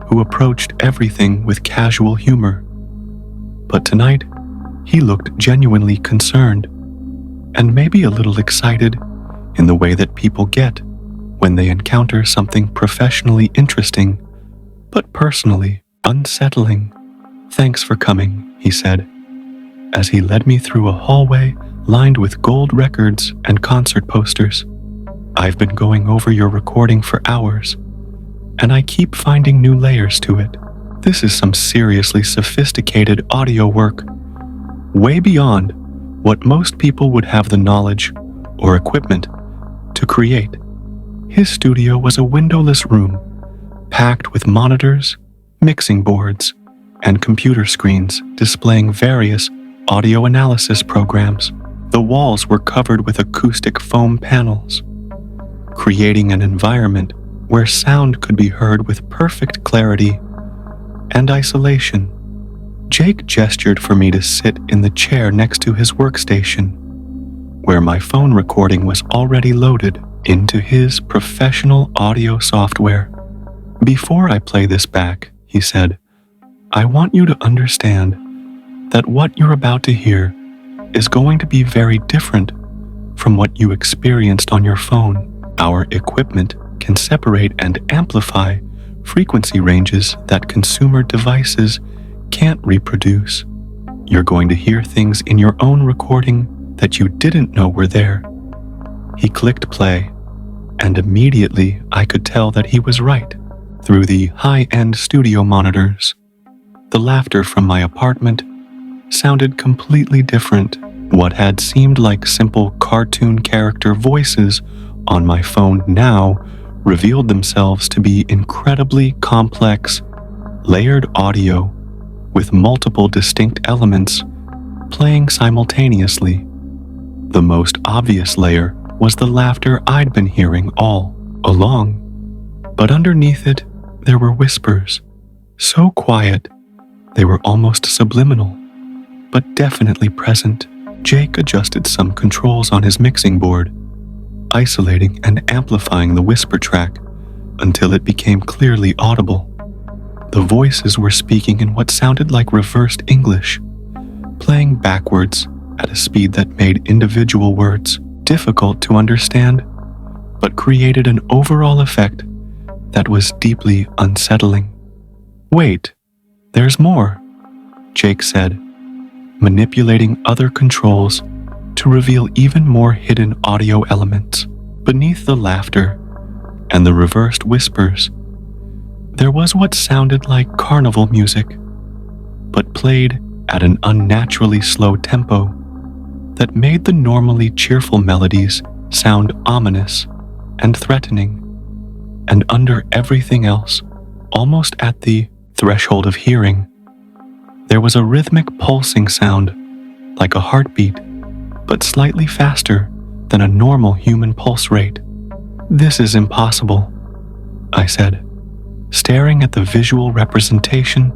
[SPEAKER 1] who approached everything with casual humor, but tonight he looked genuinely concerned and maybe a little excited in the way that people get when they encounter something professionally interesting but personally unsettling. "Thanks for coming," he said, as he led me through a hallway lined with gold records and concert posters. "I've been going over your recording for hours, and I keep finding new layers to it. This is some seriously sophisticated audio work, way beyond what most people would have the knowledge or equipment to create." His studio was a windowless room, packed with monitors, mixing boards, and computer screens displaying various audio analysis programs. The walls were covered with acoustic foam panels, creating an environment where sound could be heard with perfect clarity and isolation. Jake gestured for me to sit in the chair next to his workstation, where my phone recording was already loaded into his professional audio software. "Before I play this back," he said, "I want you to understand that what you're about to hear is going to be very different from what you experienced on your phone. Our equipment can separate and amplify frequency ranges that consumer devices can't reproduce. You're going to hear things in your own recording that you didn't know were there." He clicked play, and immediately I could tell that he was right. Through the high-end studio monitors, the laughter from my apartment sounded completely different. What had seemed like simple cartoon character voices on my phone now revealed themselves to be incredibly complex, layered audio with multiple distinct elements playing simultaneously. The most obvious layer was the laughter I'd been hearing all along, but underneath it there were whispers, so quiet they were almost subliminal, but definitely present. Jake adjusted some controls on his mixing board, isolating and amplifying the whisper track until it became clearly audible. The voices were speaking in what sounded like reversed English, playing backwards at a speed that made individual words difficult to understand, but created an overall effect that was deeply unsettling. "Wait, there's more," Jake said, manipulating other controls to reveal even more hidden audio elements. Beneath the laughter and the reversed whispers, there was what sounded like carnival music, but played at an unnaturally slow tempo that made the normally cheerful melodies sound ominous and threatening, and under everything else, almost at the threshold of hearing, there was a rhythmic pulsing sound like a heartbeat, but slightly faster than a normal human pulse rate. "This is impossible," I said, staring at the visual representation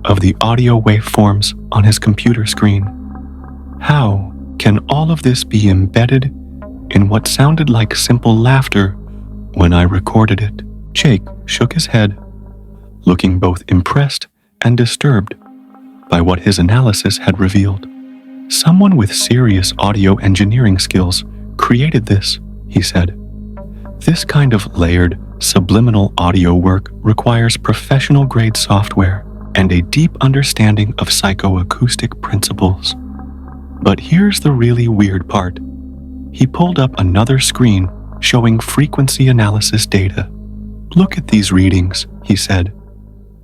[SPEAKER 1] of the audio waveforms on his computer screen. "How can all of this be embedded in what sounded like simple laughter when I recorded it?" Jake shook his head, looking both impressed and disturbed by what his analysis had revealed. "Someone with serious audio engineering skills created this," he said. "This kind of layered, subliminal audio work requires professional-grade software and a deep understanding of psychoacoustic principles. But here's the really weird part." He pulled up another screen showing frequency analysis data. "Look at these readings," he said,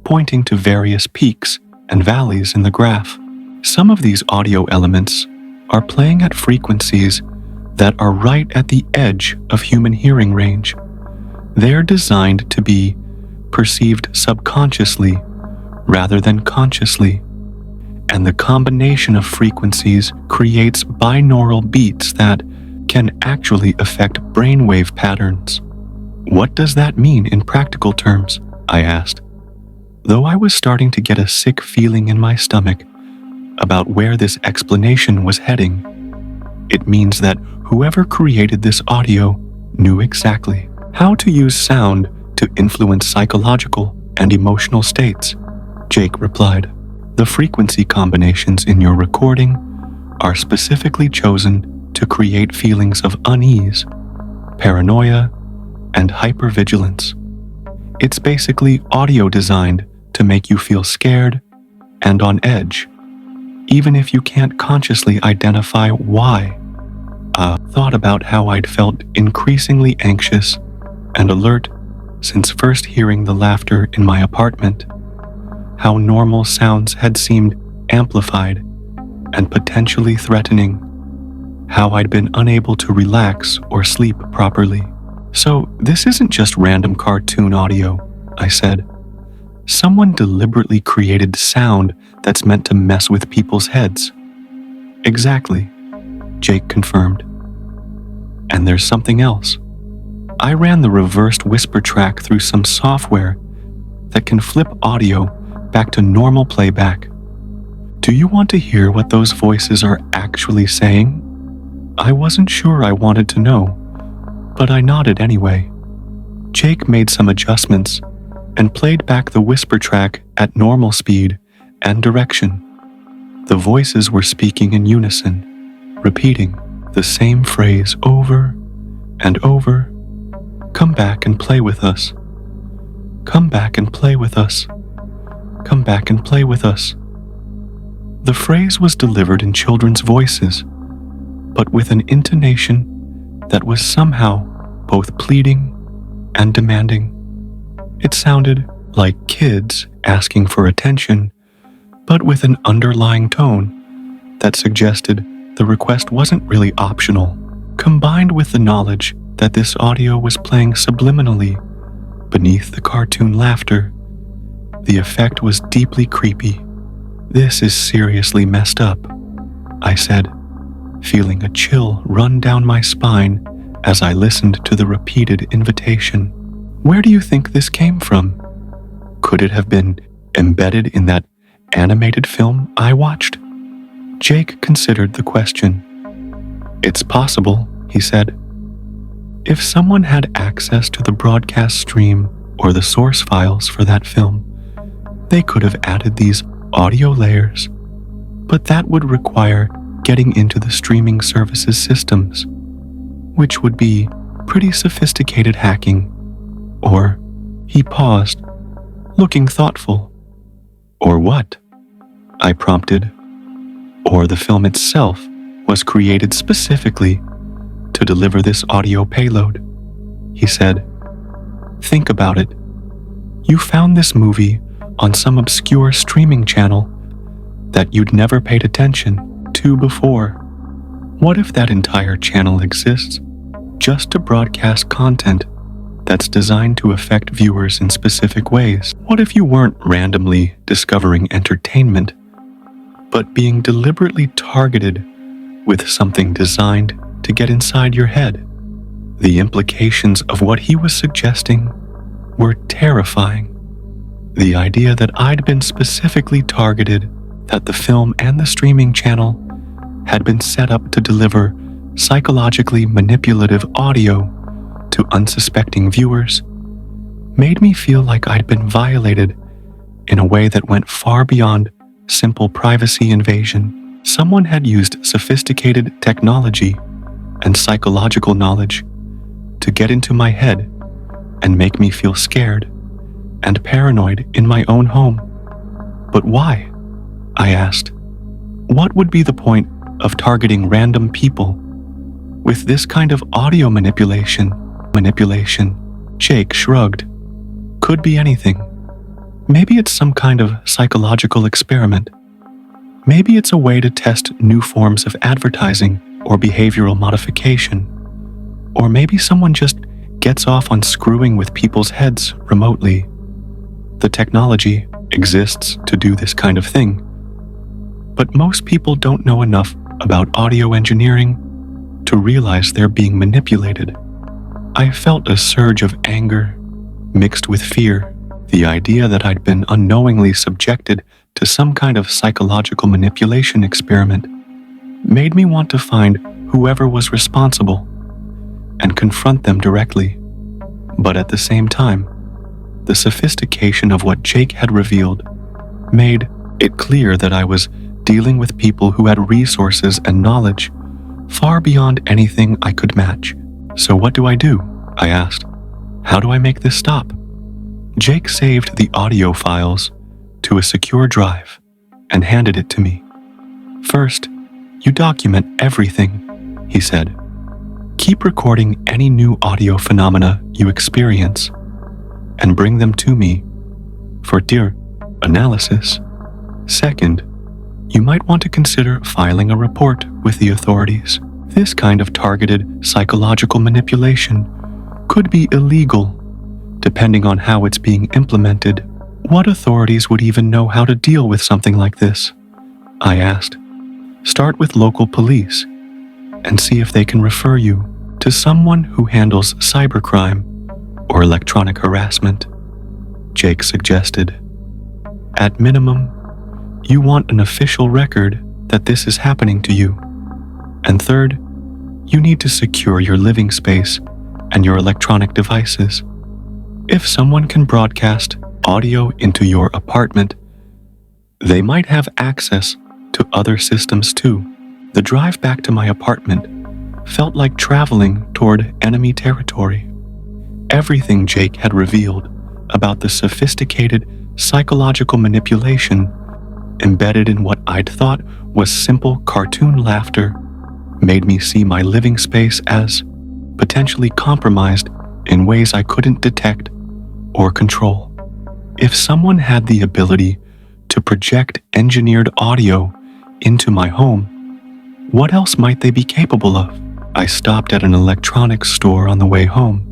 [SPEAKER 1] pointing to various peaks and valleys in the graph. "Some of these audio elements are playing at frequencies that are right at the edge of human hearing range. They're designed to be perceived subconsciously rather than consciously, and the combination of frequencies creates binaural beats that can actually affect brainwave patterns." "What does that mean in practical terms?" I asked, though I was starting to get a sick feeling in my stomach about where this explanation was heading. "It means that whoever created this audio knew exactly how to use sound to influence psychological and emotional states," Jake replied. "The frequency combinations in your recording are specifically chosen to create feelings of unease, paranoia, and hypervigilance. It's basically audio designed to make you feel scared and on edge, even if you can't consciously identify why." I thought about how I'd felt increasingly anxious and alert since first hearing the laughter in my apartment, how normal sounds had seemed amplified and potentially threatening, how I'd been unable to relax or sleep properly. "So this isn't just random cartoon audio," I said. "Someone deliberately created sound that's meant to mess with people's heads." "Exactly," Jake confirmed. "And there's something else. I ran the reversed whisper track through some software that can flip audio back to normal playback. Do you want to hear what those voices are actually saying?" I wasn't sure I wanted to know, but I nodded anyway. Jake made some adjustments and played back the whisper track at normal speed and direction. The voices were speaking in unison, repeating the same phrase over and over. "Come back and play with us. Come back and play with us. Come back and play with us." The phrase was delivered in children's voices, but with an intonation that was somehow both pleading and demanding. It sounded like kids asking for attention, but with an underlying tone that suggested the request wasn't really optional. Combined with the knowledge that this audio was playing subliminally beneath the cartoon laughter, the effect was deeply creepy. "This is seriously messed up," I said, feeling a chill run down my spine as I listened to the repeated invitation. "Where do you think this came from? Could it have been embedded in that animated film I watched?" Jake considered the question. "It's possible," he said. "If someone had access to the broadcast stream or the source files for that film, they could have added these audio layers, but that would require getting into the streaming services systems, which would be pretty sophisticated hacking. Or," he paused, looking thoughtful. "Or what?" I prompted. "Or the film itself was created specifically to deliver this audio payload," he said. "Think about it. You found this movie on some obscure streaming channel that you'd never paid attention to before. What if that entire channel exists just to broadcast content that's designed to affect viewers in specific ways? What if you weren't randomly discovering entertainment, but being deliberately targeted with something designed to get inside your head? The implications of what he was suggesting were terrifying. The idea that I'd been specifically targeted, that the film and the streaming channel had been set up to deliver psychologically manipulative audio to unsuspecting viewers, made me feel like I'd been violated in a way that went far beyond simple privacy invasion. Someone had used sophisticated technology and psychological knowledge to get into my head and make me feel scared and paranoid in my own home. But why? I asked. What would be the point of targeting random people with this kind of audio manipulation? Jake shrugged. Could be anything. Maybe it's some kind of psychological experiment. Maybe it's a way to test new forms of advertising or behavioral modification. Or maybe someone just gets off on screwing with people's heads remotely. The technology exists to do this kind of thing. But most people don't know enough about audio engineering to realize they're being manipulated. I felt a surge of anger mixed with fear. The idea that I'd been unknowingly subjected to some kind of psychological manipulation experiment made me want to find whoever was responsible and confront them directly. But at the same time, the sophistication of what Jake had revealed made it clear that I was dealing with people who had resources and knowledge far beyond anything I could match. So what do? I asked. How do I make this stop? Jake saved the audio files to a secure drive and handed it to me. First, you document everything, he said. Keep recording any new audio phenomena you experience and bring them to me for analysis. Second, you might want to consider filing a report with the authorities. This kind of targeted psychological manipulation could be illegal, depending on how it's being implemented. What authorities would even know how to deal with something like this? I asked. Start with local police and see if they can refer you to someone who handles cybercrime or electronic harassment, Jake suggested. At minimum, you want an official record that this is happening to you. And third, you need to secure your living space and your electronic devices. If someone can broadcast audio into your apartment, they might have access to other systems too. The drive back to my apartment felt like traveling toward enemy territory. Everything Jake had revealed about the sophisticated psychological manipulation embedded in what I'd thought was simple cartoon laughter made me see my living space as potentially compromised in ways I couldn't detect or control. If someone had the ability to project engineered audio into my home, what else might they be capable of? I stopped at an electronics store on the way home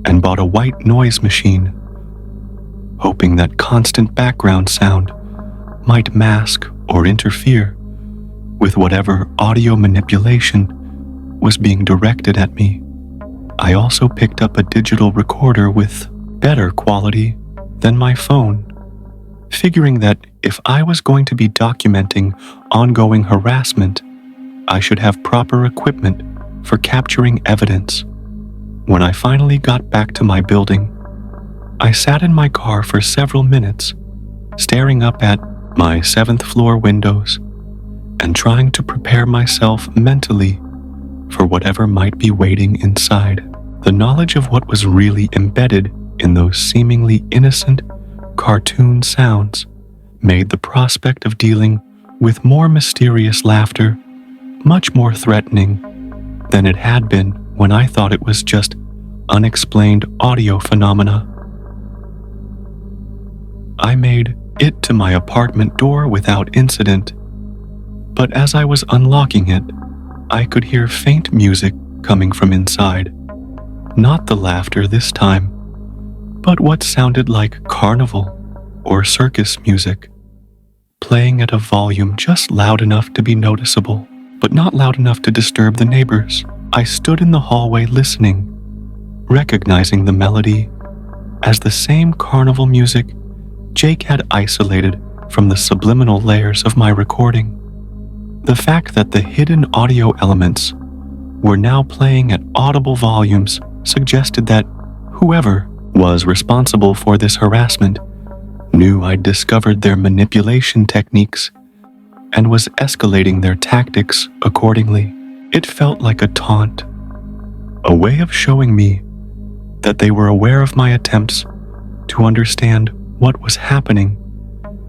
[SPEAKER 1] and bought a white noise machine, hoping that constant background sound might mask or interfere with whatever audio manipulation was being directed at me. I also picked up a digital recorder with better quality than my phone, figuring that if I was going to be documenting ongoing harassment, I should have proper equipment for capturing evidence. When I finally got back to my building, I sat in my car for several minutes, staring up at my 7th floor windows and trying to prepare myself mentally for whatever might be waiting inside. The knowledge of what was really embedded in those seemingly innocent cartoon sounds made the prospect of dealing with more mysterious laughter much more threatening than it had been when I thought it was just unexplained audio phenomena. I made it to my apartment door without incident. But as I was unlocking it, I could hear faint music coming from inside. Not the laughter this time, but what sounded like carnival or circus music, playing at a volume just loud enough to be noticeable, but not loud enough to disturb the neighbors. I stood in the hallway listening, recognizing the melody as the same carnival music Jake had isolated from the subliminal layers of my recording. The fact that the hidden audio elements were now playing at audible volumes suggested that whoever was responsible for this harassment knew I'd discovered their manipulation techniques and was escalating their tactics accordingly. It felt like a taunt, a way of showing me that they were aware of my attempts to understand what was happening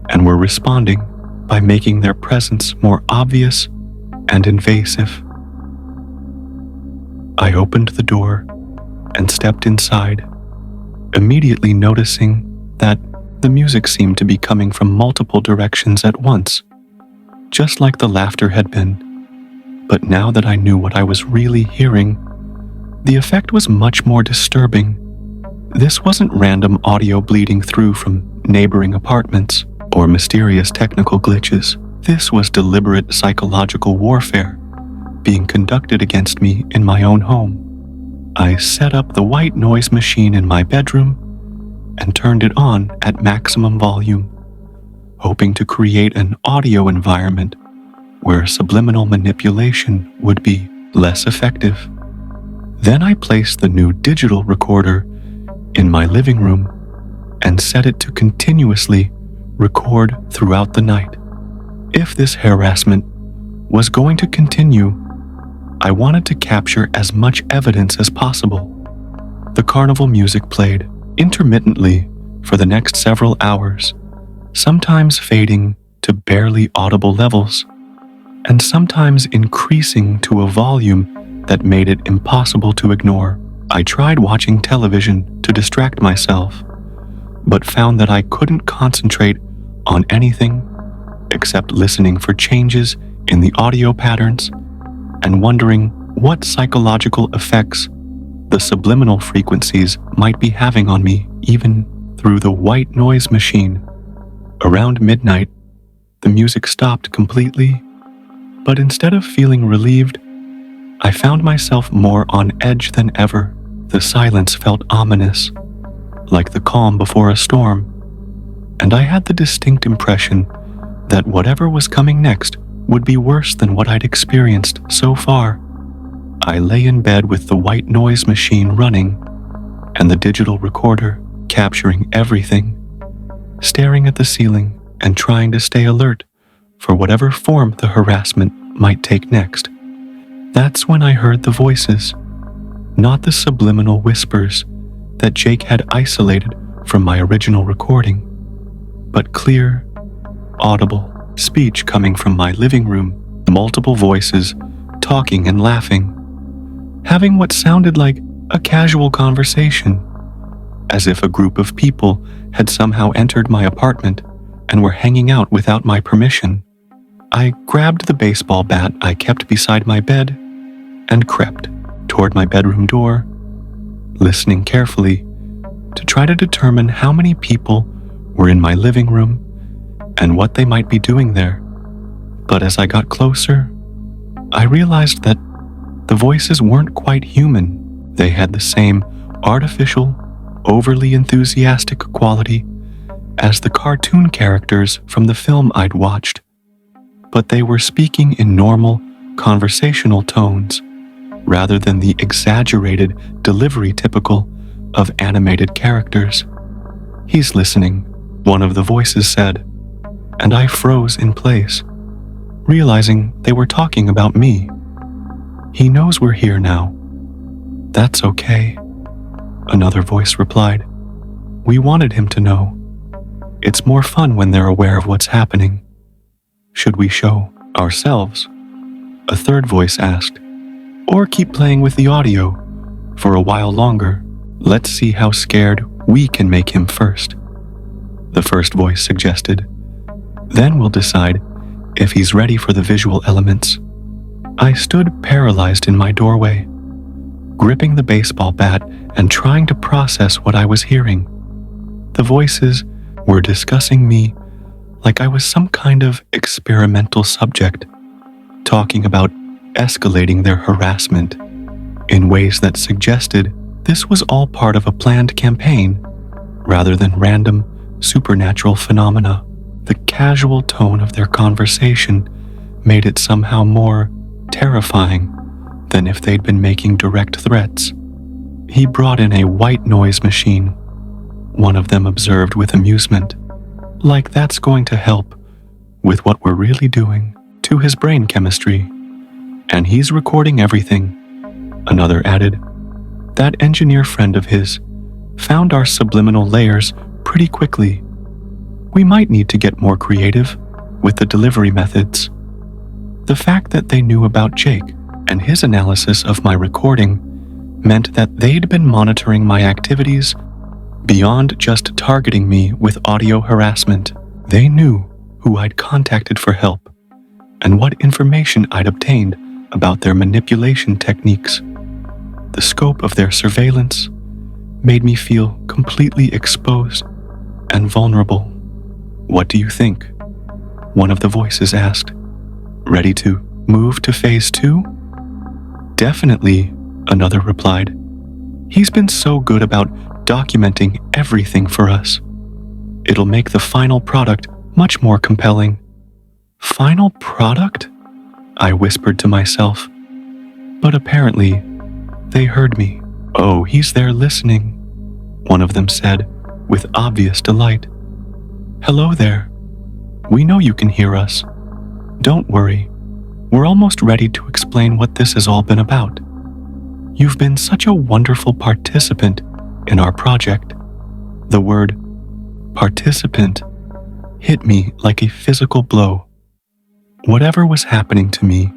[SPEAKER 1] and were responding by making their presence more obvious and invasive. I opened the door and stepped inside, immediately noticing that the music seemed to be coming from multiple directions at once, just like the laughter had been. But now that I knew what I was really hearing, the effect was much more disturbing. This wasn't random audio bleeding through from neighboring apartments or mysterious technical glitches. This was deliberate psychological warfare being conducted against me in my own home. I set up the white noise machine in my bedroom and turned it on at maximum volume, hoping to create an audio environment where subliminal manipulation would be less effective. Then I placed the new digital recorder in my living room and set it to continuously record throughout the night. If this harassment was going to continue, I wanted to capture as much evidence as possible. The carnival music played intermittently for the next several hours, sometimes fading to barely audible levels, and sometimes increasing to a volume that made it impossible to ignore. I tried watching television to distract myself, but found that I couldn't concentrate on anything except listening for changes in the audio patterns and wondering what psychological effects the subliminal frequencies might be having on me, even through the white noise machine. Around midnight, the music stopped completely, but instead of feeling relieved, I found myself more on edge than ever. The silence felt ominous, like the calm before a storm, and I had the distinct impression that whatever was coming next would be worse than what I'd experienced so far. I lay in bed with the white noise machine running and the digital recorder capturing everything, staring at the ceiling and trying to stay alert for whatever form the harassment might take next. That's when I heard the voices, not the subliminal whispers that Jake had isolated from my original recording, but clear, audible speech coming from my living room, multiple voices talking and laughing, having what sounded like a casual conversation, as if a group of people had somehow entered my apartment and were hanging out without my permission. I grabbed the baseball bat I kept beside my bed and crept toward my bedroom door, listening carefully to try to determine how many people were in my living room and what they might be doing there. But as I got closer, I realized that the voices weren't quite human. They had the same artificial, overly enthusiastic quality as the cartoon characters from the film I'd watched, but they were speaking in normal, conversational tones rather than the exaggerated delivery typical of animated characters. "He's listening," one of the voices said, and I froze in place, realizing they were talking about me. "He knows we're here now." "That's okay," another voice replied. "We wanted him to know. It's more fun when they're aware of what's happening." "Should we show ourselves?" a third voice asked. "Or keep playing with the audio for a while longer? Let's see how scared we can make him first." the first voice suggested. Then we'll decide if he's ready for the visual elements. I stood paralyzed in my doorway, gripping the baseball bat and trying to process what I was hearing. The voices were discussing me like I was some kind of experimental subject, talking about escalating their harassment in ways that suggested this was all part of a planned campaign rather than random supernatural phenomena. The casual tone of their conversation made it somehow more terrifying than if they'd been making direct threats. He brought in a white noise machine, one of them observed with amusement, like that's going to help with what we're really doing to his brain chemistry. And he's recording everything, another added. That engineer friend of his found our subliminal layers pretty quickly. We might need to get more creative with the delivery methods. The fact that they knew about Jake and his analysis of my recording meant that they'd been monitoring my activities beyond just targeting me with audio harassment. They knew who I'd contacted for help and what information I'd obtained about their manipulation techniques. The scope of their surveillance made me feel completely exposed and vulnerable. "What do you think?" one of the voices asked. "Ready to move to phase 2? "Definitely," another replied. "He's been so good about documenting everything for us. It'll make the final product much more compelling." "Final product?" I whispered to myself. But apparently, they heard me. "Oh, he's there listening," one of them said with obvious delight. "Hello there. We know you can hear us. Don't worry. We're almost ready to explain what this has all been about. You've been such a wonderful participant in our project." The word participant hit me like a physical blow. Whatever was happening to me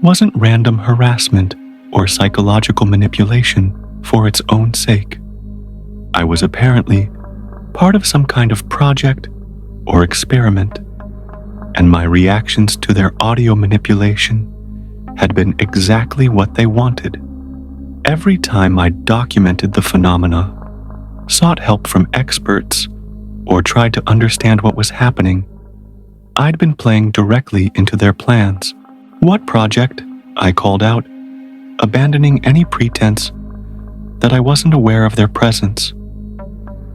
[SPEAKER 1] wasn't random harassment or psychological manipulation for its own sake. I was apparently part of some kind of project or experiment, and my reactions to their audio manipulation had been exactly what they wanted. Every time I documented the phenomena, sought help from experts, or tried to understand what was happening, I'd been playing directly into their plans. "What project?" I called out, abandoning any pretense that I wasn't aware of their presence.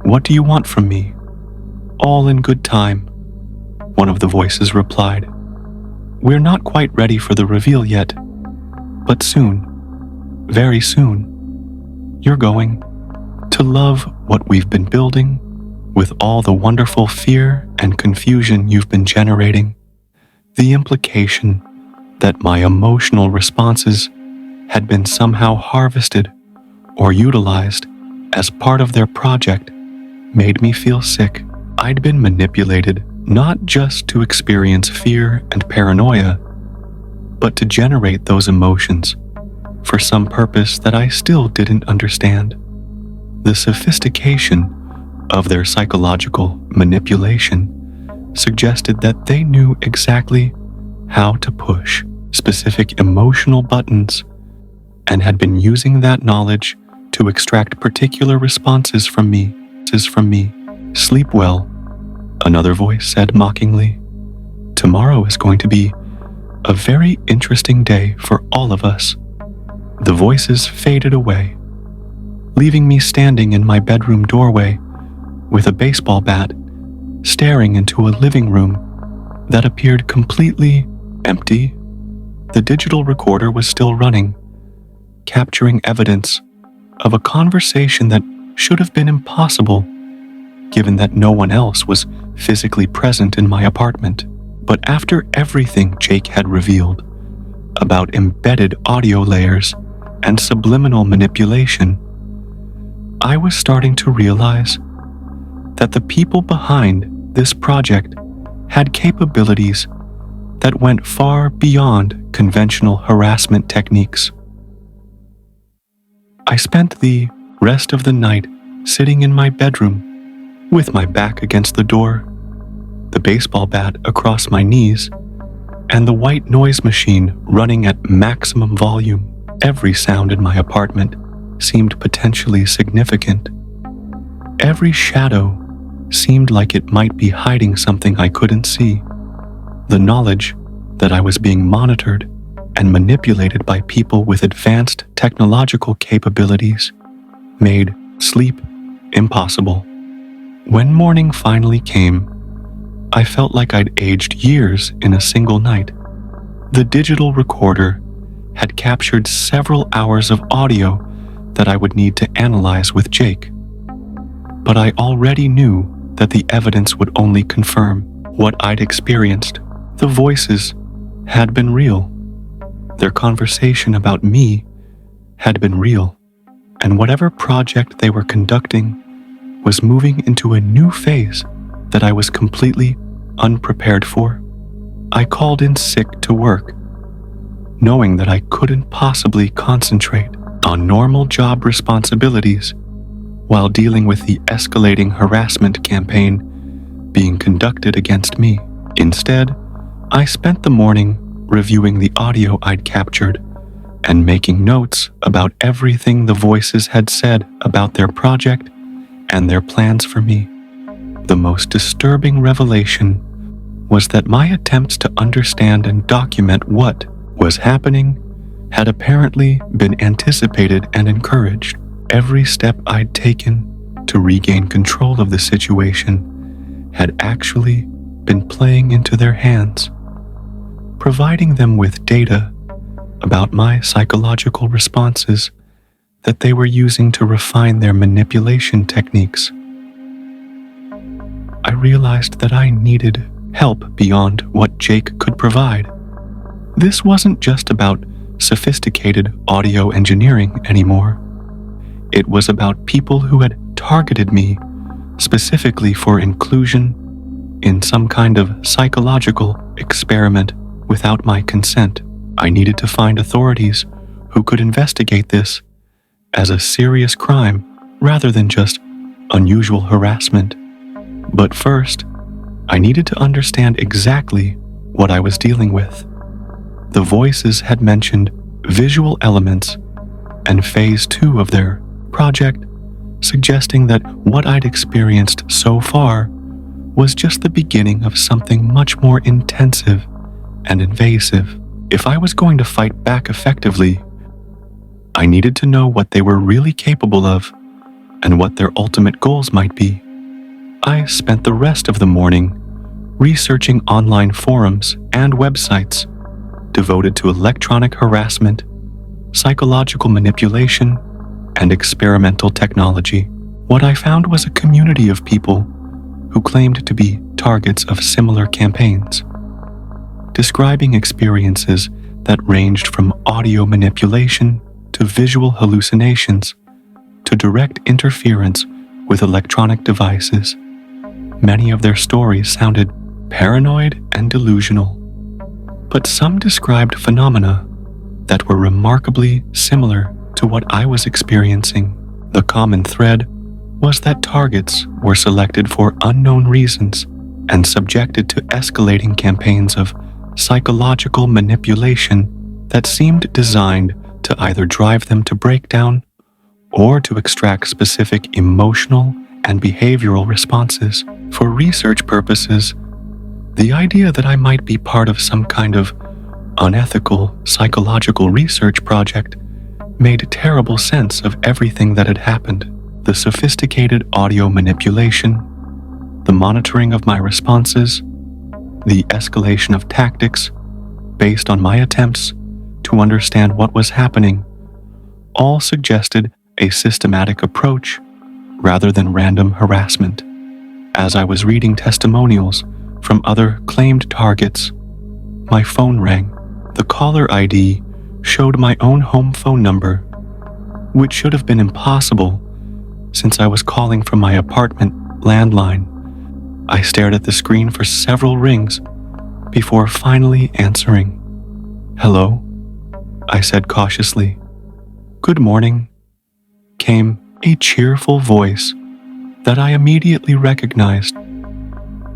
[SPEAKER 1] "What do you want from me?" "All in good time," one of the voices replied. "We're not quite ready for the reveal yet, but soon, very soon, you're going to love what we've been building with all the wonderful fear and confusion you've been generating." The implication that my emotional responses had been somehow harvested or utilized as part of their project made me feel sick. I'd been manipulated not just to experience fear and paranoia, but to generate those emotions for some purpose that I still didn't understand. The sophistication of their psychological manipulation suggested that they knew exactly how to push specific emotional buttons and had been using that knowledge to extract particular responses from me. "Sleep well," another voice said mockingly. "Tomorrow is going to be a very interesting day for all of us." The voices faded away, leaving me standing in my bedroom doorway with a baseball bat, staring into a living room that appeared completely empty. The digital recorder was still running, capturing evidence of a conversation that should have been impossible, given that no one else was physically present in my apartment. But after everything Jake had revealed about embedded audio layers and subliminal manipulation, I was starting to realize that the people behind this project had capabilities that went far beyond conventional harassment techniques. I spent the rest of the night sitting in my bedroom, With my back against the door, the baseball bat across my knees, and the white noise machine running at maximum volume, every sound in my apartment seemed potentially significant. Every shadow seemed like it might be hiding something I couldn't see. The knowledge that I was being monitored and manipulated by people with advanced technological capabilities made sleep impossible. When morning finally came, I felt like I'd aged years in a single night. The digital recorder had captured several hours of audio that I would need to analyze with Jake. But I already knew that the evidence would only confirm what I'd experienced. The voices had been real. Their conversation about me had been real. And whatever project they were conducting was moving into a new phase that I was completely unprepared for. I called in sick to work, knowing that I couldn't possibly concentrate on normal job responsibilities while dealing with the escalating harassment campaign being conducted against me. Instead, I spent the morning reviewing the audio I'd captured and making notes about everything the voices had said about their project and their plans for me. The most disturbing revelation was that my attempts to understand and document what was happening had apparently been anticipated and encouraged. Every step I'd taken to regain control of the situation had actually been playing into their hands, providing them with data about my psychological responses that they were using to refine their manipulation techniques. I realized that I needed help beyond what Jake could provide. This wasn't just about sophisticated audio engineering anymore. It was about people who had targeted me specifically for inclusion in some kind of psychological experiment without my consent. I needed to find authorities who could investigate this as a serious crime rather than just unusual harassment. But first, I needed to understand exactly what I was dealing with. The voices had mentioned visual elements and phase 2 of their project, suggesting that what I'd experienced so far was just the beginning of something much more intensive and invasive. If I was going to fight back effectively, I needed to know what they were really capable of and what their ultimate goals might be. I spent the rest of the morning researching online forums and websites devoted to electronic harassment, psychological manipulation, and experimental technology. What I found was a community of people who claimed to be targets of similar campaigns, describing experiences that ranged from audio manipulation to visual hallucinations to direct interference with electronic devices. Many of their stories sounded paranoid and delusional, but some described phenomena that were remarkably similar to what I was experiencing. The common thread was that targets were selected for unknown reasons and subjected to escalating campaigns of psychological manipulation that seemed designed to either drive them to breakdown or to extract specific emotional and behavioral responses. For research purposes, the idea that I might be part of some kind of unethical psychological research project made terrible sense of everything that had happened. The sophisticated audio manipulation, the monitoring of my responses, the escalation of tactics based on my attempts to understand what was happening, all suggested a systematic approach rather than random harassment. As I was reading testimonials from other claimed targets, my phone rang. The caller ID showed my own home phone number, which should have been impossible since I was calling from my apartment landline. I stared at the screen for several rings before finally answering. "Hello?" I said cautiously. "Good morning," came a cheerful voice that I immediately recognized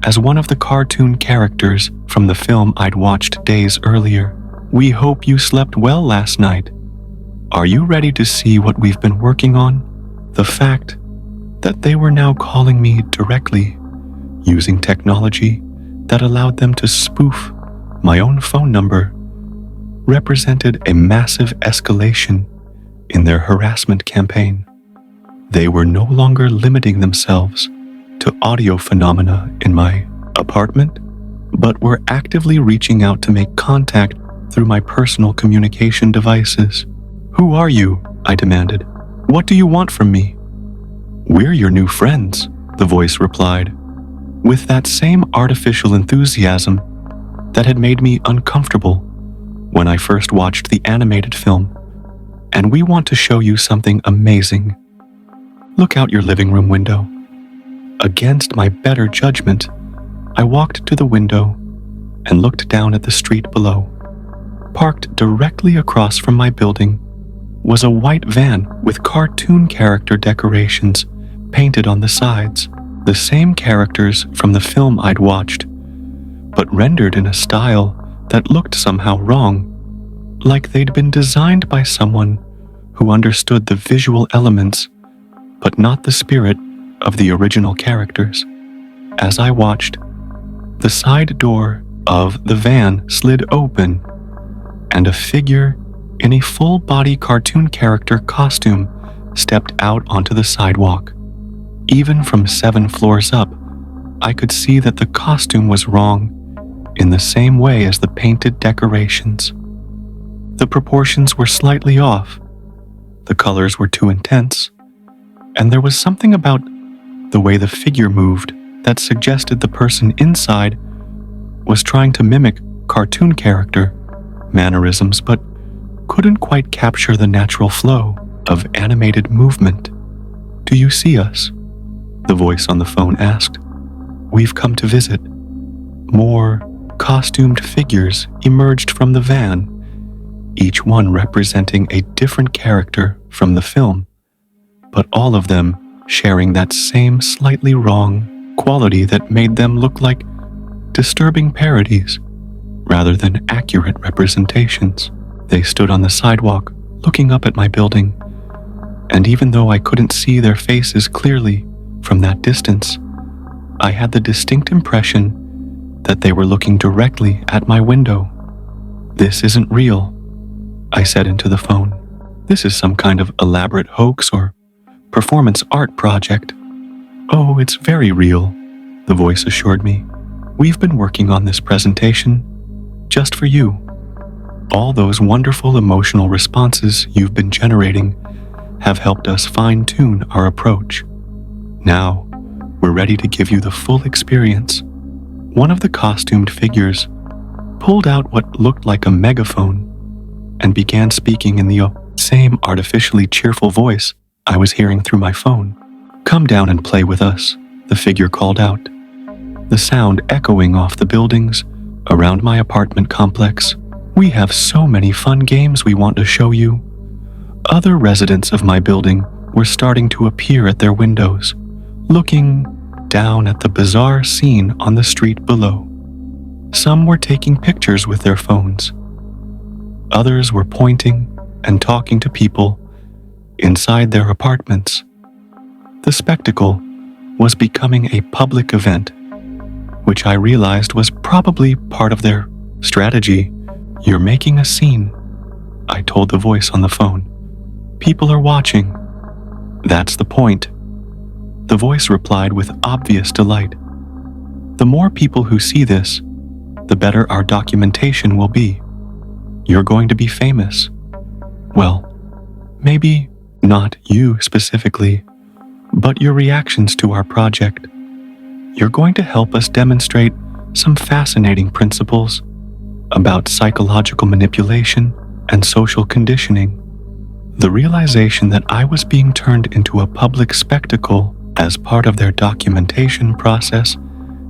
[SPEAKER 1] as one of the cartoon characters from the film I'd watched days earlier. "We hope you slept well last night. Are you ready to see what we've been working on?" The fact that they were now calling me directly, using technology that allowed them to spoof my own phone number, represented a massive escalation in their harassment campaign. They were no longer limiting themselves to audio phenomena in my apartment, but were actively reaching out to make contact through my personal communication devices. "Who are you?" I demanded. "What do you want from me?" "We're your new friends," the voice replied, with that same artificial enthusiasm that had made me uncomfortable when I first watched the animated film. "And we want to show you something amazing. Look out your living room window." Against my better judgment, I walked to the window and looked down at the street below. Parked directly across from my building was a white van with cartoon character decorations painted on the sides, the same characters from the film I'd watched, but rendered in a style that looked somehow wrong, like they'd been designed by someone who understood the visual elements, but not the spirit of the original characters. As I watched, the side door of the van slid open, and a figure in a full-body cartoon character costume stepped out onto the sidewalk. Even from 7 floors up, I could see that the costume was wrong in the same way as the painted decorations. The proportions were slightly off, the colors were too intense, and there was something about the way the figure moved that suggested the person inside was trying to mimic cartoon character mannerisms but couldn't quite capture the natural flow of animated movement. "Do you see us?" the voice on the phone asked. "We've come to visit." More costumed figures emerged from the van, each one representing a different character from the film, but all of them sharing that same slightly wrong quality that made them look like disturbing parodies rather than accurate representations. They stood on the sidewalk, looking up at my building, and even though I couldn't see their faces clearly from that distance, I had the distinct impression that they were looking directly at my window. "This isn't real," I said into the phone. "This is some kind of elaborate hoax or performance art project." "Oh, it's very real," the voice assured me. "We've been working on this presentation just for you. All those wonderful emotional responses you've been generating have helped us fine-tune our approach. Now, we're ready to give you the full experience." One of the costumed figures pulled out what looked like a megaphone and began speaking in the same artificially cheerful voice I was hearing through my phone. "Come down and play with us," the figure called out, the sound echoing off the buildings around my apartment complex. "We have so many fun games we want to show you." Other residents of my building were starting to appear at their windows, looking down at the bizarre scene on the street below. Some were taking pictures with their phones. Others were pointing and talking to people inside their apartments. The spectacle was becoming a public event, which I realized was probably part of their strategy. "You're making a scene," I told the voice on the phone. "People are watching." "That's the point," the voice replied with obvious delight. "The more people who see this, the better our documentation will be. You're going to be famous. Well, maybe not you specifically, but your reactions to our project. You're going to help us demonstrate some fascinating principles about psychological manipulation and social conditioning." The realization that I was being turned into a public spectacle as part of their documentation process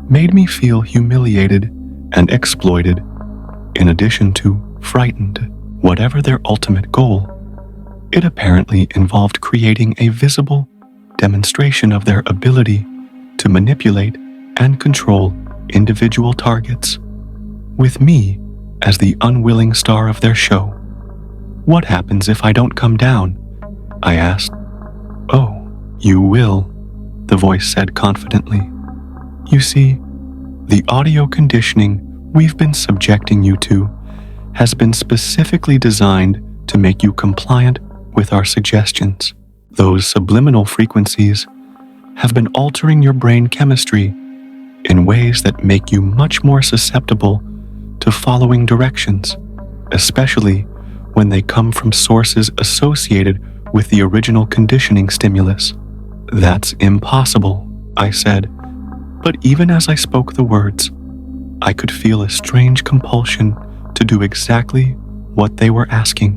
[SPEAKER 1] made me feel humiliated and exploited, in addition to frightened. Whatever their ultimate goal, it apparently involved creating a visible demonstration of their ability to manipulate and control individual targets, with me as the unwilling star of their show. "What happens if I don't come down?" I asked. "Oh, you will," the voice said confidently. "You see, the audio conditioning we've been subjecting you to has been specifically designed to make you compliant with our suggestions. Those subliminal frequencies have been altering your brain chemistry in ways that make you much more susceptible to following directions, especially when they come from sources associated with the original conditioning stimulus." "That's impossible," I said, but even as I spoke the words, I could feel a strange compulsion to do exactly what they were asking.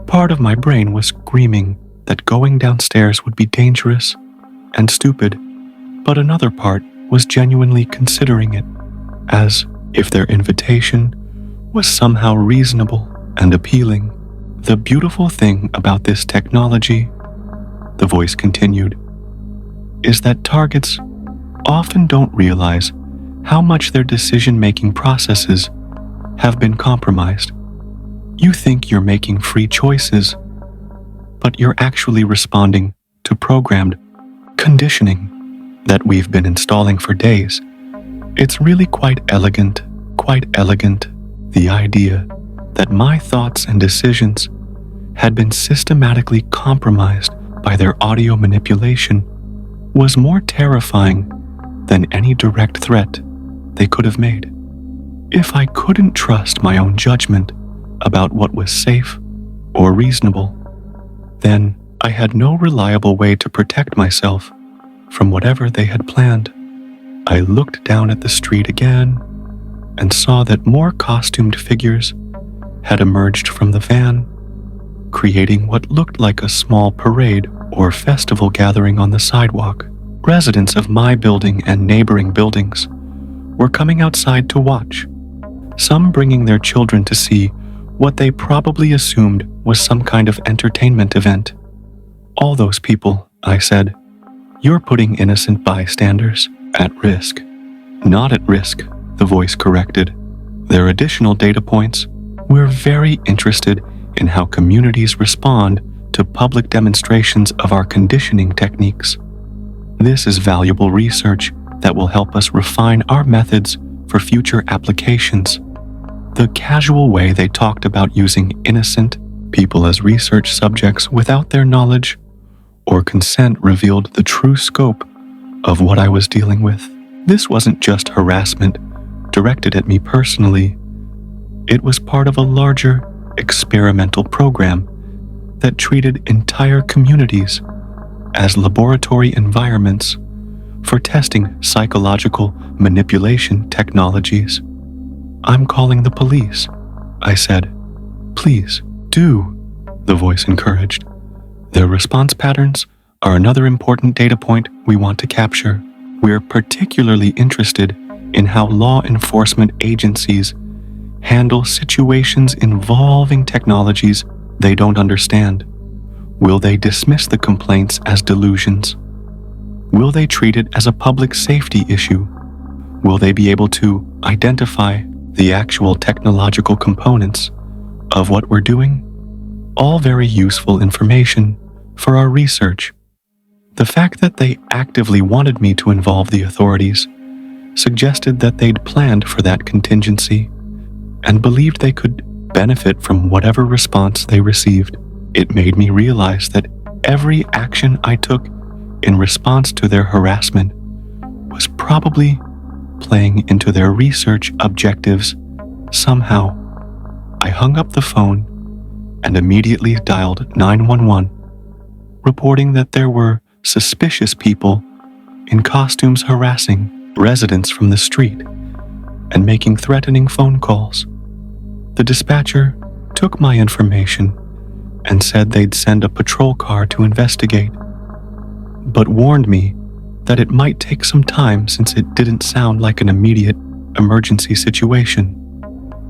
[SPEAKER 1] Part of my brain was screaming that going downstairs would be dangerous and stupid, but another part was genuinely considering it, as if their invitation was somehow reasonable and appealing. "The beautiful thing about this technology," the voice continued, "is that targets often don't realize how much their decision-making processes have been compromised. You think you're making free choices, but you're actually responding to programmed conditioning that we've been installing for days. It's really quite elegant, the idea that my thoughts and decisions had been systematically compromised by their audio manipulation was more terrifying than any direct threat they could have made. If I couldn't trust my own judgment about what was safe or reasonable, then I had no reliable way to protect myself from whatever they had planned. I looked down at the street again and saw that more costumed figures had emerged from the van, creating what looked like a small parade or festival gathering on the sidewalk. Residents of my building and neighboring buildings were coming outside to watch, some bringing their children to see what they probably assumed was some kind of entertainment event. "All those people," I said, "you're putting innocent bystanders at risk." "Not at risk," the voice corrected. "They're additional data points. We're very interested in how communities respond to public demonstrations of our conditioning techniques. This is valuable research that will help us refine our methods for future applications." The casual way they talked about using innocent people as research subjects without their knowledge or consent revealed the true scope of what I was dealing with. This wasn't just harassment directed at me personally. It was part of a larger experimental program that treated entire communities as laboratory environments for testing psychological manipulation technologies. "I'm calling the police," I said. "Please, do," the voice encouraged. "Their response patterns are another important data point we want to capture. We're particularly interested in how law enforcement agencies handle situations involving technologies they don't understand. Will they dismiss the complaints as delusions? Will they treat it as a public safety issue? Will they be able to identify the actual technological components of what we're doing? All very useful information for our research." The fact that they actively wanted me to involve the authorities suggested that they'd planned for that contingency and believed they could benefit from whatever response they received. It made me realize that every action I took in response to their harassment was probably playing into their research objectives somehow. I hung up the phone and immediately dialed 911, reporting that there were suspicious people in costumes harassing residents from the street and making threatening phone calls. The dispatcher took my information and said they'd send a patrol car to investigate, but warned me that it might take some time since it didn't sound like an immediate emergency situation.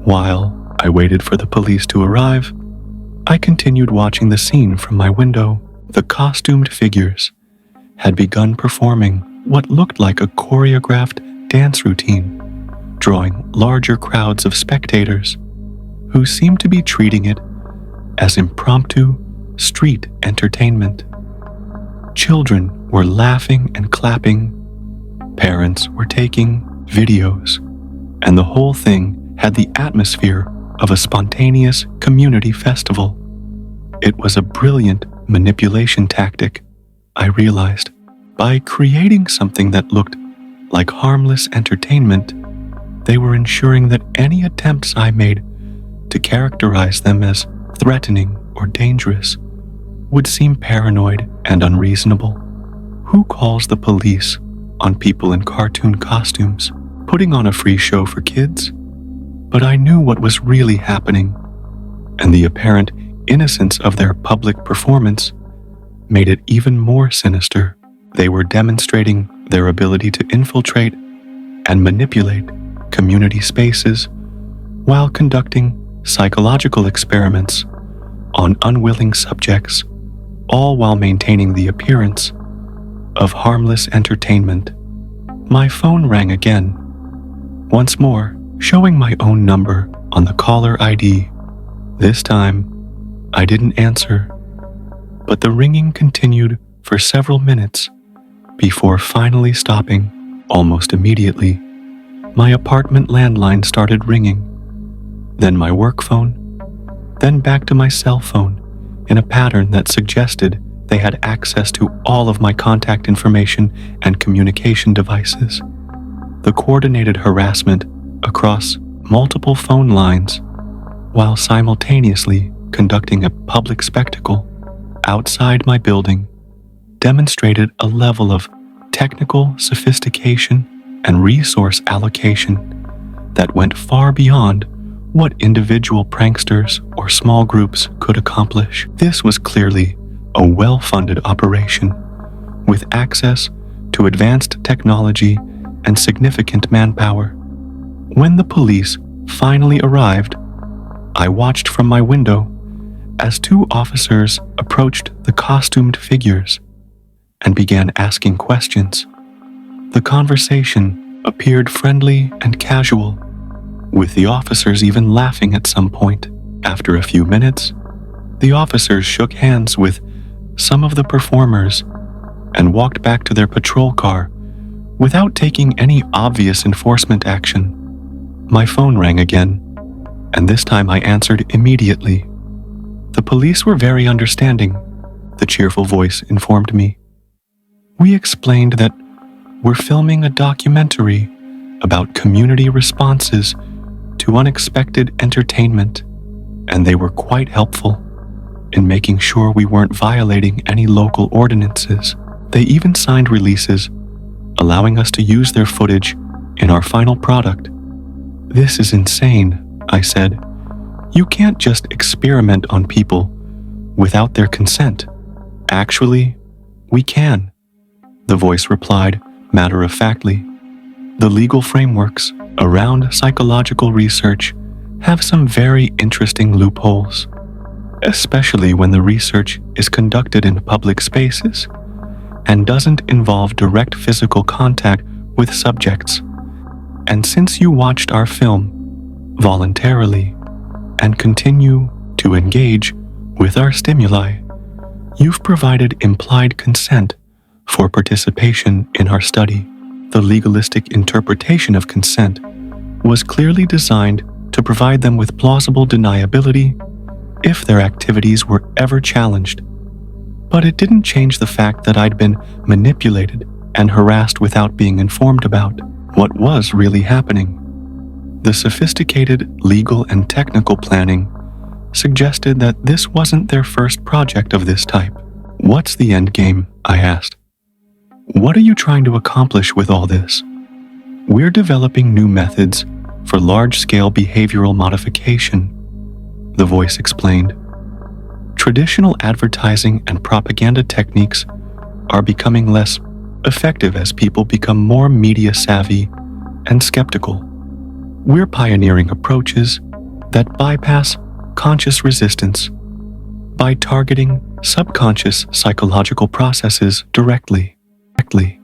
[SPEAKER 1] While I waited for the police to arrive, I continued watching the scene from my window. The costumed figures had begun performing what looked like a choreographed dance routine, drawing larger crowds of spectators who seemed to be treating it as impromptu street entertainment. Children were laughing and clapping, parents were taking videos, and the whole thing had the atmosphere of a spontaneous community festival. It was a brilliant manipulation tactic, I realized. By creating something that looked like harmless entertainment, they were ensuring that any attempts I made to characterize them as threatening or dangerous would seem paranoid and unreasonable. Who calls the police on people in cartoon costumes, putting on a free show for kids? But I knew what was really happening, and the apparent innocence of their public performance made it even more sinister. They were demonstrating their ability to infiltrate and manipulate community spaces while conducting psychological experiments on unwilling subjects, all while maintaining the appearance of harmless entertainment. My phone rang again, once more showing my own number on the caller ID. This time, I didn't answer, but the ringing continued for several minutes before finally stopping almost immediately. My apartment landline started ringing, then my work phone, then back to my cell phone in a pattern that suggested they had access to all of my contact information and communication devices. The coordinated harassment across multiple phone lines, while simultaneously conducting a public spectacle outside my building, demonstrated a level of technical sophistication and resource allocation that went far beyond what individual pranksters or small groups could accomplish. This was clearly a well-funded operation with access to advanced technology and significant manpower. When the police finally arrived, I watched from my window as two officers approached the costumed figures and began asking questions. The conversation appeared friendly and casual, with the officers even laughing at some point. After a few minutes, the officers shook hands with some of the performers and walked back to their patrol car without taking any obvious enforcement action. My phone rang again, and this time I answered immediately. The police were very understanding, the cheerful voice informed me. We explained that we're filming a documentary about community responses to unexpected entertainment, and they were quite helpful in making sure we weren't violating any local ordinances. They even signed releases, allowing us to use their footage in our final product. This is insane, I said. You can't just experiment on people without their consent. Actually, we can, the voice replied matter-of-factly. The legal frameworks around psychological research have some very interesting loopholes, especially when the research is conducted in public spaces and doesn't involve direct physical contact with subjects. And since you watched our film voluntarily and continue to engage with our stimuli, you've provided implied consent for participation in our study. The legalistic interpretation of consent was clearly designed to provide them with plausible deniability if their activities were ever challenged. But it didn't change the fact that I'd been manipulated and harassed without being informed about what was really happening. The sophisticated legal and technical planning suggested that this wasn't their first project of this type. What's the end game? I asked. What are you trying to accomplish with all this? We're developing new methods for large-scale behavioral modification, the voice explained. Traditional advertising and propaganda techniques are becoming less effective as people become more media savvy and skeptical. We're pioneering approaches that bypass conscious resistance by targeting subconscious psychological processes directly. directly.